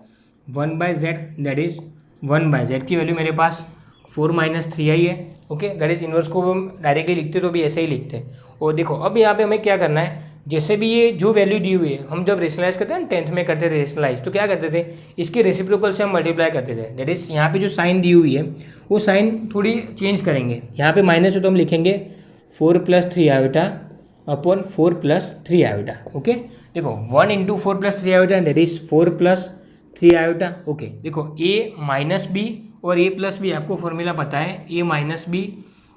1/z दैट इज 1/z की वैल्यू मेरे पास 4 - 3i है। ओके, दैट इज इन्वर्स को हम डायरेक्टली लिखते तो भी ऐसे ही लिखते हैं। और देखो अब यहाँ पे हमें क्या करना है, जैसे भी ये जो वैल्यू दी हुई है, हम जब रेशनलाइज करते हैं 10th में करते थे रेशनलाइज, तो क्या करते थे, इसके रेसिप्रोकल से हम मल्टीप्लाई करते थे। दैट इज यहाँ पे जो साइन दी हुई है वो साइन थोड़ी चेंज करेंगे, यहाँ पे माइनस है तो हम लिखेंगे 4 + 3 आयोटा अपॉन 4 + 3 आयोटा। ओके, देखो 1 into 4 + 3 iota that is 4 + 3 iota. Okay, देखो a माइनस बी और a प्लस बी आपको फॉर्मूला पता है, a माइनस बी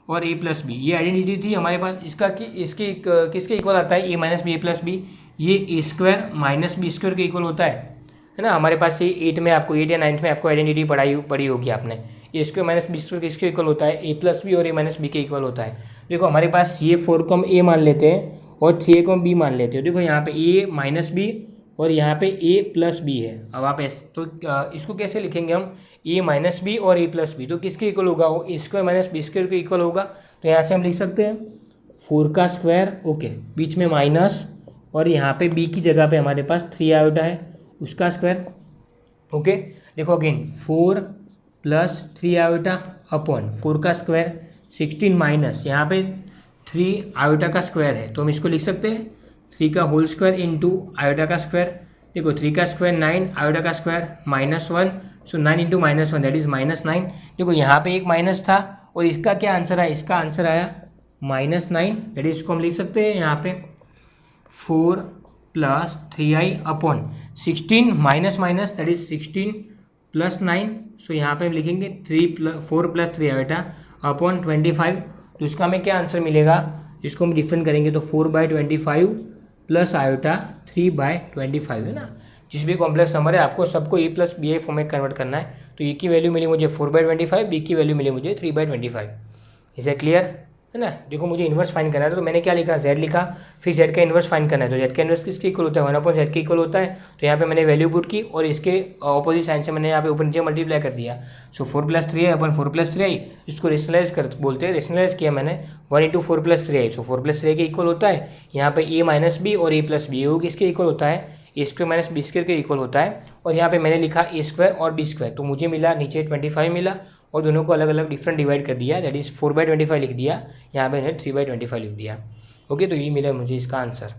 और a प्लस बी, ये आइडेंटिटी थी हमारे पास। इसका कि इसके किसके इक्वल आता है, a minus B a plus B, ये a square minus B square के इक्वल होता है ना। हमारे पास ये 8 में आपको 8 या 9th में आपको आइडेंटिटी पढ़ी होगी आपने, a square minus B square किसके इक्वल होता है, a प्लस बी और a माइनस बी के इक्वल होता है। देखो हमारे पास ये 4 को हम a मान लेते हैं और 3 को हम b मान लेते हैं। देखो यहाँ पे a माइनस बी और यहाँ पे a प्लस बी है। अब आप तो इसको कैसे लिखेंगे हम, a माइनस बी और a प्लस बी, तो किसके इक्वल होगा वो, ए स्क्वायर माइनस बी स्क्वायर के इक्वल होगा। तो यहाँ से हम लिख सकते हैं 4 का स्क्वायर, ओके, बीच में माइनस, और यहाँ पे b की जगह पे हमारे पास 3 आयोटा है उसका स्क्वायर, ओके। देखो अगेन 4 प्लस 3 आयोटा अपॉन 4 का स्क्वायर 16 माइनस यहाँ पे 3 आयोटा का स्क्वायर है, तो हम इसको लिख सकते हैं 3 का होल स्क्वायर इंटू आयोटा का स्क्वायर। देखो 3 का स्क्वायर 9, आयोटा का square -1, so 9 into -1 that is -9। देखो यहाँ पे एक माइनस था और इसका क्या आंसर आया, इसका आंसर आया -9, दैट इज इसको हम लिख सकते हैं यहाँ पे 4 plus 3i upon 16 minus minus that is 16 plus 9, सो यहाँ पे हम लिखेंगे 4 प्लस 3 आयोटा अपॉन 25। तो इसका हमें क्या आंसर मिलेगा, इसको हम डिफरेंट करेंगे तो 4/25 प्लस आयोटा 3/25 है ना। जिस भी कॉम्प्लेक्स नंबर है आपको सबको a plus B I form में कन्वर्ट करना है। तो ए की वैल्यू मिली मुझे 4/25, बी की वैल्यू मिली मुझे 3/25। इज ए क्लियर है ना। देखो मुझे इन्वर्स फाइंड करना है, तो मैंने क्या लिखा, z लिखा, फिर z का इन्वर्स फाइंड करना है। तो z का इन्वर्स किसके इक्वल होता है, 1/z के इक्वल होता है। तो यहाँ पे मैंने वैल्यू पुट की और इसके ऑपोजिट साइन से मैंने यहाँ पे ऊपर नीचे मल्टीप्लाई कर दिया। सो 4 प्लस 3i अपन 4 प्लस 3i, इसको रेशनलाइज कर बोलते हैं, रेशनलाइज किया मैंने 1 इंटू 4 प्लस 3i, सो 4 प्लस 3i के इक्वल होता है। यहाँ पे a माइनस बी और a प्लस बी, वो किसके इक्वल होता है, A square minus B square के इक्वल होता है। और यहाँ पे मैंने लिखा ए स्क्वायर और बी स्क्वायर, तो मुझे मिला नीचे 25 मिला और दोनों को अलग अलग डिफरेंट डिवाइड कर दिया, दैट इज़ 4/25 लिख दिया, यहाँ पे मैंने 3/25 लिख दिया। ओके, तो ये मिला मुझे इसका आंसर।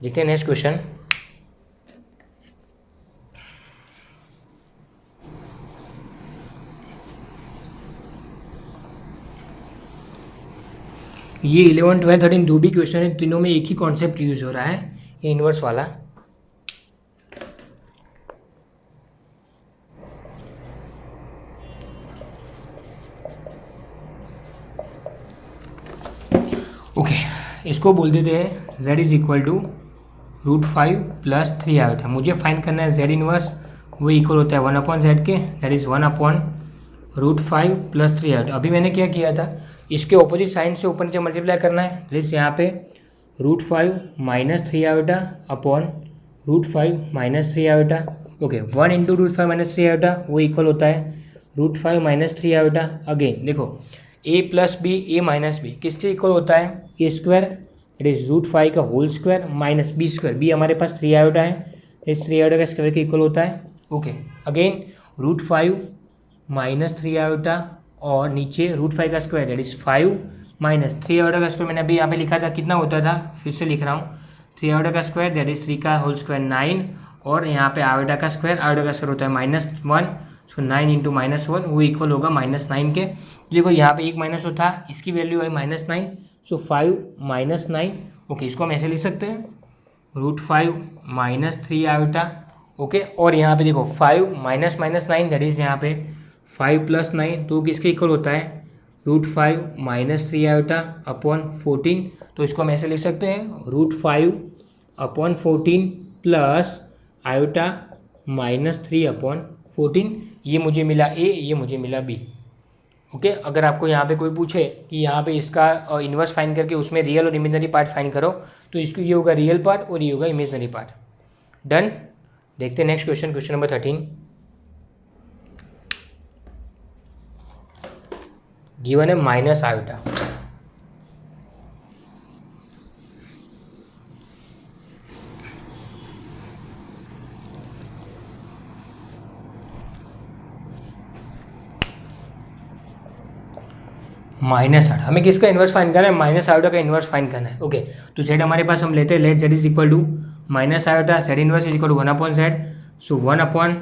देखते हैं नेक्स्ट क्वेश्चन। ये 11, 12, 13 जो भी क्वेश्चन है तीनों में एक ही कॉन्सेप्ट यूज हो रहा है, ये इन्वर्स वाला। ओके, इसको बोल देते हैं z is equal to √5 plus 3 iota. मुझे फाइंड करना है z इनवर्स, वो इक्वल होता है 1/z के, दैट इज़ 1/√5 प्लस 3 आयोटा। अभी मैंने क्या किया था, इसके ऑपोजिट साइन से ऊपर नीचे मल्टीप्लाई करना है, जैसे यहाँ पे √5 minus 3 iota upon √5 minus 3 iota. Okay, 1 into √5 minus 3 iota वो इक्वल होता है √5 माइनस 3 आयोटा। अगेन देखो a plus B, A minus B किसके इक्वल होता है, ए स्क्वायर, इट इज √5 का whole square minus B square, B हमारे पास 3 आयोटा है, इस 3 आयोटा का स्क्वायर के इक्वल होता है। ओके, अगेन √5 माइनस 3 आयोटा और नीचे √5 का square that is 5 minus 3 iota का स्क्वायर, मैंने अभी यहाँ पे लिखा था कितना होता था, फिर से लिख रहा हूँ, 3 आयोटा का स्क्वायर दैट इज 3 का होल स्क्वायर 9, और यहाँ पे आयोटा का स्क्वायर होता है -1, सो 9 इंटू -1 वो इक्वल होगा -9 के। देखो यहाँ पे एक माइनस था, इसकी वैल्यू है -9, सो 5 माइनस 9। ओके, इसको हम ऐसे लिख सकते हैं √5 माइनस 3 आयोटा। ओके, और यहाँ पे देखो 5 माइनस -9 दैट इज यहाँ पे 5 प्लस 9, तो किसके इक्वल होता है √5 माइनस 3 आयोटा अपॉन 14। तो इसको हम ऐसे लिख सकते हैं √5 अपॉन 14 प्लस आयोटा -3 अपॉन 14। ये मुझे मिला ए, ये मुझे मिला बी। ओके, अगर आपको यहाँ पे कोई पूछे कि यहाँ पे इसका इन्वर्स फाइंड करके उसमें रियल और इमेजनरी पार्ट फाइंड करो, तो इसको ये होगा रियल पार्ट और ये होगा इमेजनरी पार्ट। डन। देखते हैं next question, question number 13। Given है माइनस आयोटा। -8, हमें किसका इन्वर्स फाइंड करना है, माइनस आयोटा का इन्वर्स फाइंड करना है। ओके, तो z हमारे पास हम लेते हैं, let z is equal to minus iota, z inverse is equal to 1/z, so 1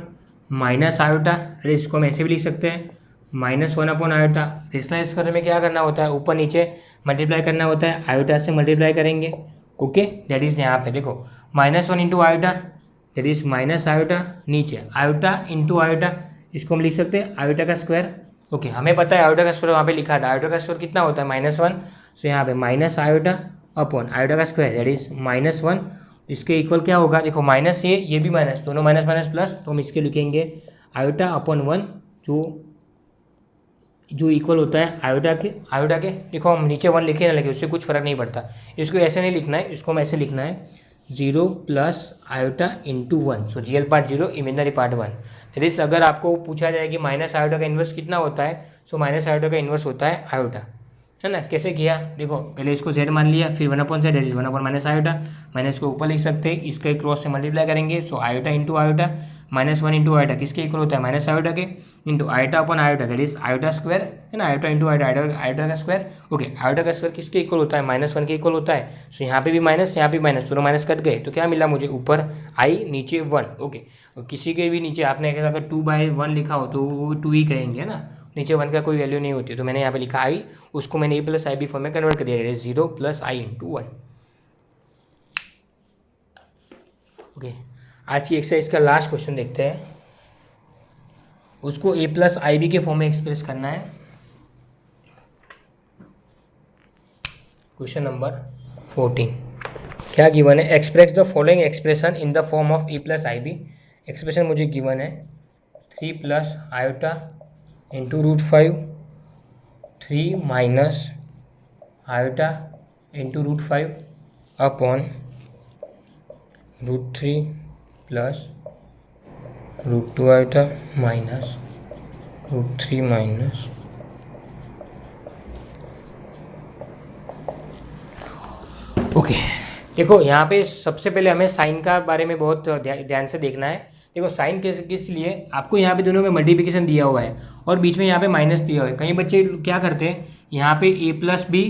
minus iota, अरे इसको हम ऐसे भी लिख सकते हैं -1 आयोटा। रेशनलाइज करने में क्या करना होता है, ऊपर नीचे मल्टीप्लाई करना होता है, आयोटा से मल्टीप्लाई करेंगे। ओके, दैट इज़ यहाँ पे देखो -1 into iota that is minus iota, नीचे आयोटा इंटू आयोटा, इसको हम लिख सकते हैं आयोटा का स्क्वायर। ओके, हमें पता है आयोटा का स्क्वायर वहाँ पे लिखा था, आयोटा का स्क्वायर कितना होता है -1, सो यहाँ पे माइनस आयोटा अपॉन आयोटा का स्क्वायर दैट इज -1, इसके इक्वल क्या होगा, देखो माइनस ये भी माइनस, दोनों माइनस माइनस प्लस, तो हम इसके लिखेंगे आयोटा अपॉन 1 जो इक्वल होता है आयोटा के। देखो हम नीचे 1 लिखे ना लिखे उससे कुछ फर्क नहीं पड़ता, इसको ऐसे नहीं लिखना है, इसको हम ऐसे लिखना है 0 plus iota into 1। So real part 0, imaginary part 1। That is अगर आपको पूछा जाए कि माइनस आयोटा का इन्वर्स कितना होता है, सो माइनस आयोटा का इन्वर्स होता है आयोटा, है ना। कैसे किया, देखो पहले इसको z मान लिया, फिर 1/z that is 1/- iota, minus को ऊपर लिख सकते हैं, इसका क्रॉस से मल्टीप्लाई करेंगे। So iota into iota, -1 into iota किसके इक्वल होता है, माइनस आयोटा के, into iota upon iota that is iota square, है ना। आयोटा इंटू आयोटा, आयोटा का स्क्वायर। ओके, आयोटा का स्क्वायर किसके इक्वल होता है, -1 के इक्वल होता है। सो यहाँ पे भी माइनस, यहाँ पे माइनस, दोनों माइनस कट गए, तो क्या मिला मुझे, ऊपर आई नीचे 1। ओके, किसी के भी नीचे आपने अगर 2/1 लिखा हो तो वो 2 ही कहेंगे, है ना, नीचे 1 का कोई वैल्यू नहीं होती। तो मैंने यहाँ पे लिखा आई, उसको मैंने a plus I B form में कन्वर्ट कर दिया, 0 प्लस आई इंटू 1। ओके, आज की एक्सरसाइज का लास्ट क्वेश्चन देखते हैं। उसको a प्लस आई बी के फॉर्म में एक्सप्रेस करना है। क्वेश्चन नंबर 14 क्या गिवन है, express the following expression in the form of a plus I B. Expression मुझे गिवन है 3 plus iota into √5, 3 minus iota into √5 upon √3 plus √2 iota minus √3 minus. Okay, देखो यहाँ पे सबसे पहले हमें साइन का बारे में बहुत ध्यान से देखना है। देखो साइन किस लिए, आपको यहाँ पे दोनों में मल्टीप्लिकेशन दिया हुआ है और बीच में यहाँ पे माइनस दिया हुआ है। कई बच्चे क्या करते हैं, यहाँ पे a प्लस बी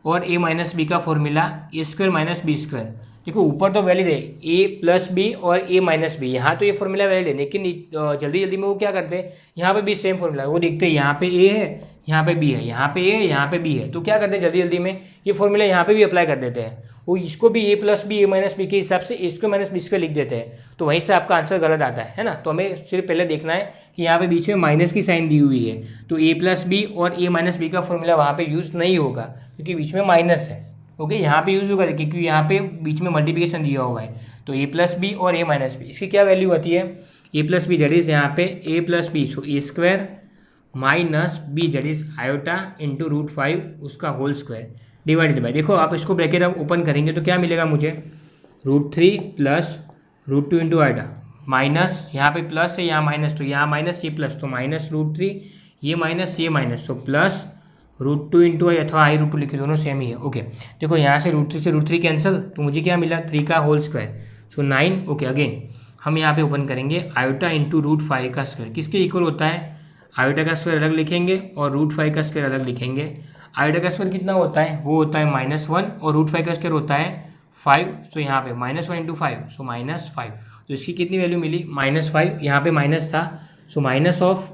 और a माइनस बी का फॉर्मूला a² माइनस b²। देखो ऊपर तो वैलिड है a प्लस बी और a माइनस बी, यहाँ तो ये फॉर्मूला वैलिड है, लेकिन जल्दी जल्दी में वो क्या करते हैं, यहाँ पे भी सेम फॉर्मूला है, वो देखते हैं यहाँ पे a है, यहाँ पे b है, यहाँ पे a है, यहाँ पे b है, तो क्या करते हैं जल्दी जल्दी में ये फॉर्मूला यहाँ पे भी अप्लाई कर देते हैं। वो इसको भी a plus B a minus B के हिसाब से a² माइनस b² लिख देते हैं, तो वहीं से आपका आंसर गलत आता है ना। तो हमें सिर्फ पहले देखना है कि यहाँ पे बीच में माइनस की साइन दी हुई है, तो a प्लस बी और a माइनस बी का फॉर्मूला वहाँ पे यूज़ नहीं होगा क्योंकि बीच में माइनस है। ओके, यहाँ पे यूज़ होगा क्योंकि यहाँ पे बीच में मल्टीप्लिकेशन दिया हुआ है, तो a प्लस बी और a माइनस बी, इसकी क्या वैल्यू आती है, a plus B that is यहाँ पे a plus B, so a² minus b that is iota into √5 उसका होल स्क्वायर डिवाइडेड बाय, देखो आप इसको ब्रैकेट अब ओपन करेंगे तो क्या मिलेगा मुझे, √3 प्लस √2 इंटू आयोटा माइनस, यहाँ पे प्लस है यहाँ माइनस, तो यहाँ माइनस ये प्लस, तो माइनस √3 ये माइनस, तो प्लस √2 इंटू आई अथवा आई √2 लिखे, दोनों सेम ही है। ओके, देखो यहाँ से √3 से √3 कैंसिल, तो मुझे क्या मिला 3 का होल स्क्वायर, सो 9। ओके, अगेन हम यहाँ पे ओपन करेंगे आयोटा इंटू √5 का स्क्वायर किसके इक्वल होता है, आयोटा का स्क्वायर अलग लिखेंगे और √5 का स्क्वायर अलग लिखेंगे। आयोटा का स्क्वायर कितना होता है, वो होता है -1 और √5 का स्क्वायर होता है 5, सो यहाँ पे -1 इंटू 5 सो -5, तो इसकी कितनी वैल्यू मिली -5, यहाँ पे माइनस था, सो माइनस ऑफ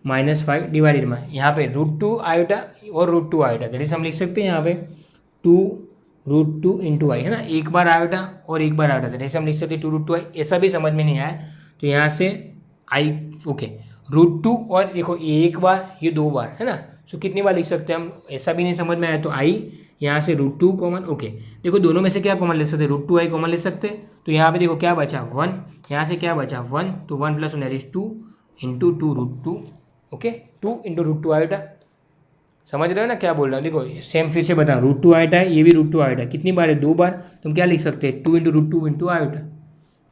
-5 डिवाइडेड में यहाँ पे √2 आयोटा और √2 आयोटा, दैट इज हम लिख सकते हैं यहाँ पे 2√2 इंटू आई, है ना, एक बार आयोटा और एक बार आयोटा, दैट इज हम लिख सकते हैं 2√2 आई। ऐसा भी समझ में नहीं आया तो यहाँ से आई, ओके, √2 और देखो एक बार ये 2 बार, है ना, सो कितनी बार लिख सकते हैं हम, ऐसा भी नहीं समझ में आया तो आई, यहाँ से √2 कॉमन। ओके, देखो दोनों में से क्या कॉमन ले सकते हैं, √2 आई कॉमन ले सकते हैं, तो यहाँ पे देखो क्या बचा 1, यहाँ से क्या बचा 1, तो 1 plus 1 is 2 into 2 √2। Okay, 2 into √2 iota, समझ रहे हो ना क्या बोल रहा हूँ। देखो सेम फिर से बताओ, √2 आयोटा है, ये भी √2 आयोटा, कितनी बार है 2 बार, तुम क्या लिख सकते हैं 2 इंटू √2 इंटू आयोटा।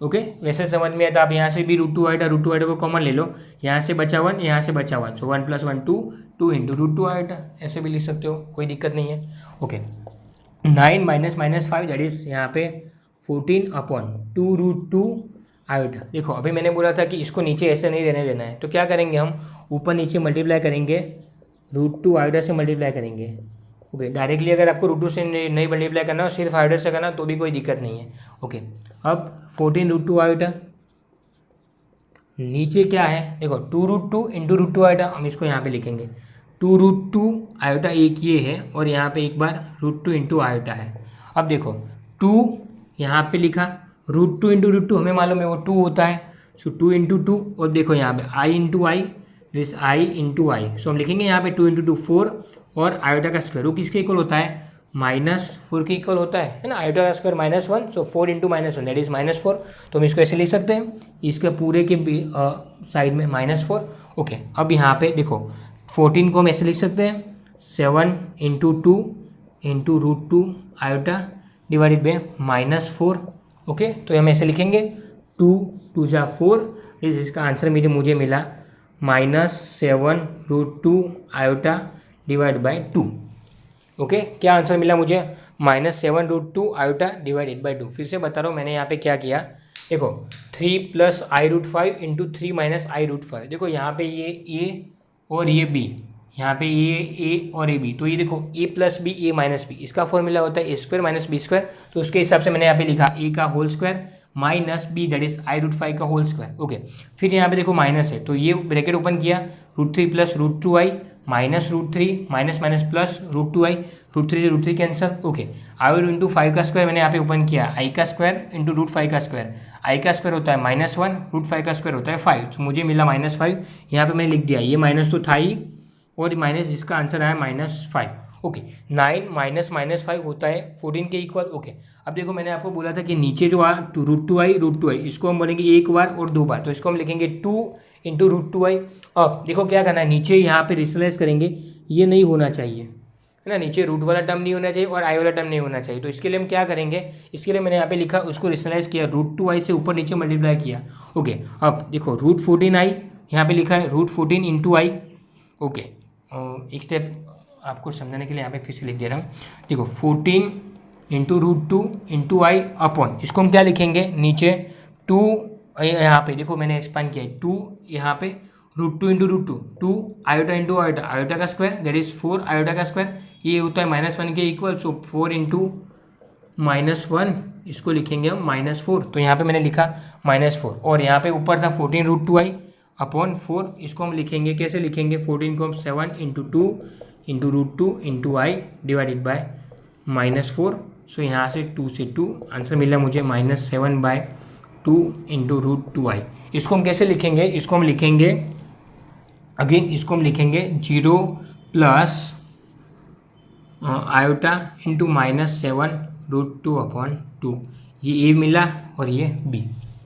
ओके, वैसे समझ में आया तो आप यहाँ से भी √2 आयोटा को कॉमन ले लो, यहाँ से बचा 1, यहाँ से बचा 1, सो 1 प्लस 1 2 इंटू √2 आयोटा, ऐसे भी लिख सकते हो, कोई दिक्कत नहीं है। ओके, 9 माइनस -5 दैट इज यहाँ पे 14 अपॉन 2√2 आयोटा। देखो अभी मैंने बोला था कि इसको नीचे ऐसे नहीं रहने देना है, तो क्या करेंगे हम ऊपर नीचे मल्टीप्लाई करेंगे, √2 आयोटा से मल्टीप्लाई करेंगे। ओके, डायरेक्टली अगर आपको √2 से नहीं मल्टीप्लाई करना हो, सिर्फ आयोटा से करना तो भी कोई दिक्कत नहीं है। ओके, अब 14 √2 आयोटा, नीचे क्या है देखो 2√2 इंटू √2 आयोटा, हम इसको यहाँ पे लिखेंगे 2√2 आयोटा, एक ये है और यहाँ पे एक बार √2 इंटू आयोटा है। अब देखो 2 यहाँ पे लिखा, √2 इंटू √2 हमें मालूम है वो 2 होता है, सो 2 इंटू 2, और देखो यहाँ पे I into I, this I into I, so हम लिखेंगे यहाँ पे 2 इंटू 2 4, और आयोटा का स्क्वायर वो किसके इक्वल होता है, -4 के इक्वल होता है ना, आयोटा का square -1, so 4 into -1 that is -4, तो हम इसको ऐसे लिख सकते हैं, इसके पूरे के साइड में -4। ओके, अब यहाँ पे देखो 14 को हम ऐसे लिख सकते हैं 7 into 2 into √2 iota divided by -4। Okay, तो हम ऐसे लिखेंगे 2 × 4 इसका आंसर मुझे मिला -7√2 आयोटा डिवाइड बाई 2। ओके, क्या आंसर मिला मुझे? -7√2 आयोटा डिवाइडेड बाई 2। फिर से बता रहा हूँ मैंने यहाँ पे क्या किया। देखो 3 + i√5 × 3 - i√5। देखो यहाँ पे ये a और ये b, यहाँ पे a और a b, तो ये देखो a + b a - b, इसका फॉर्मूला होता है a² - b²। तो उसके हिसाब से मैंने यहाँ पे लिखा a का whole square minus b that is i√5 का होल स्क्वायर। ओके, फिर यहाँ पे देखो माइनस है तो ये ब्रैकेट ओपन किया, √3 + √2i minus √3 minus minus plus √2i, √3 से √3 कैंसल। ओके, i × 5 का स्क्वायर मैंने यहाँ पे ओपन किया, i का स्क्वायर × √5 का स्क्वायर, i का स्क्वायर होता है -1, √5 का स्क्वायर होता है 5, तो मुझे मिला -5। यहाँ पे मैंने लिख दिया, ये माइनस तो था ही और माइनस, इसका आंसर आया -5। ओके, 9 -5 होता है 14 के इक्वल। ओके, अब देखो मैंने आपको बोला था कि नीचे जो √2i इसको हम बोलेंगे एक बार और दो बार, तो इसको हम लिखेंगे 2 × √2i। अब देखो क्या करना है, नीचे यहाँ पे रिसलाइज करेंगे, ये नहीं होना चाहिए है ना, नीचे रूट वाला टर्म नहीं होना चाहिए और आई वाला टर्म नहीं होना चाहिए। तो इसके लिए हम क्या करेंगे, इसके लिए मैंने यहाँ पे लिखा, उसको रिसलाइज किया, √2i से ऊपर नीचे मल्टीप्लाई किया। ओके, अब देखो √14i यहाँ पे लिखा है, √14 × i। ओके, एक स्टेप आपको समझाने के लिए यहाँ पे फिर से लिख दे रहा हूँ। देखो 14 × √2 × i अपॉन, इसको हम क्या लिखेंगे, नीचे 2, यहाँ पे देखो मैंने एक्सपांड किया है 2, यहाँ पे √2 × √2 2 आयोटा × आयोटा, आयोटा का स्क्वायर दैट इज 4 आयोटा का स्क्वायर, ये होता है -1 के इक्वल, सो 4 × -1 इसको लिखेंगे हम -4। तो यहाँ पे मैंने लिखा -4 और यहाँ पे ऊपर था 14 √2i अपॉन 4, इसको हम लिखेंगे, कैसे लिखेंगे, 14 को हम 7 × 2 × √2 × i डिवाइडेड बाय -4। सो यहाँ से 2 से 2 आंसर मिला मुझे -7/2 × √2i। इसको हम कैसे लिखेंगे, इसको हम लिखेंगे अगेन, इसको हम लिखेंगे 0 प्लस आयोटा × -7√2/2। ये ए मिला और ये बी।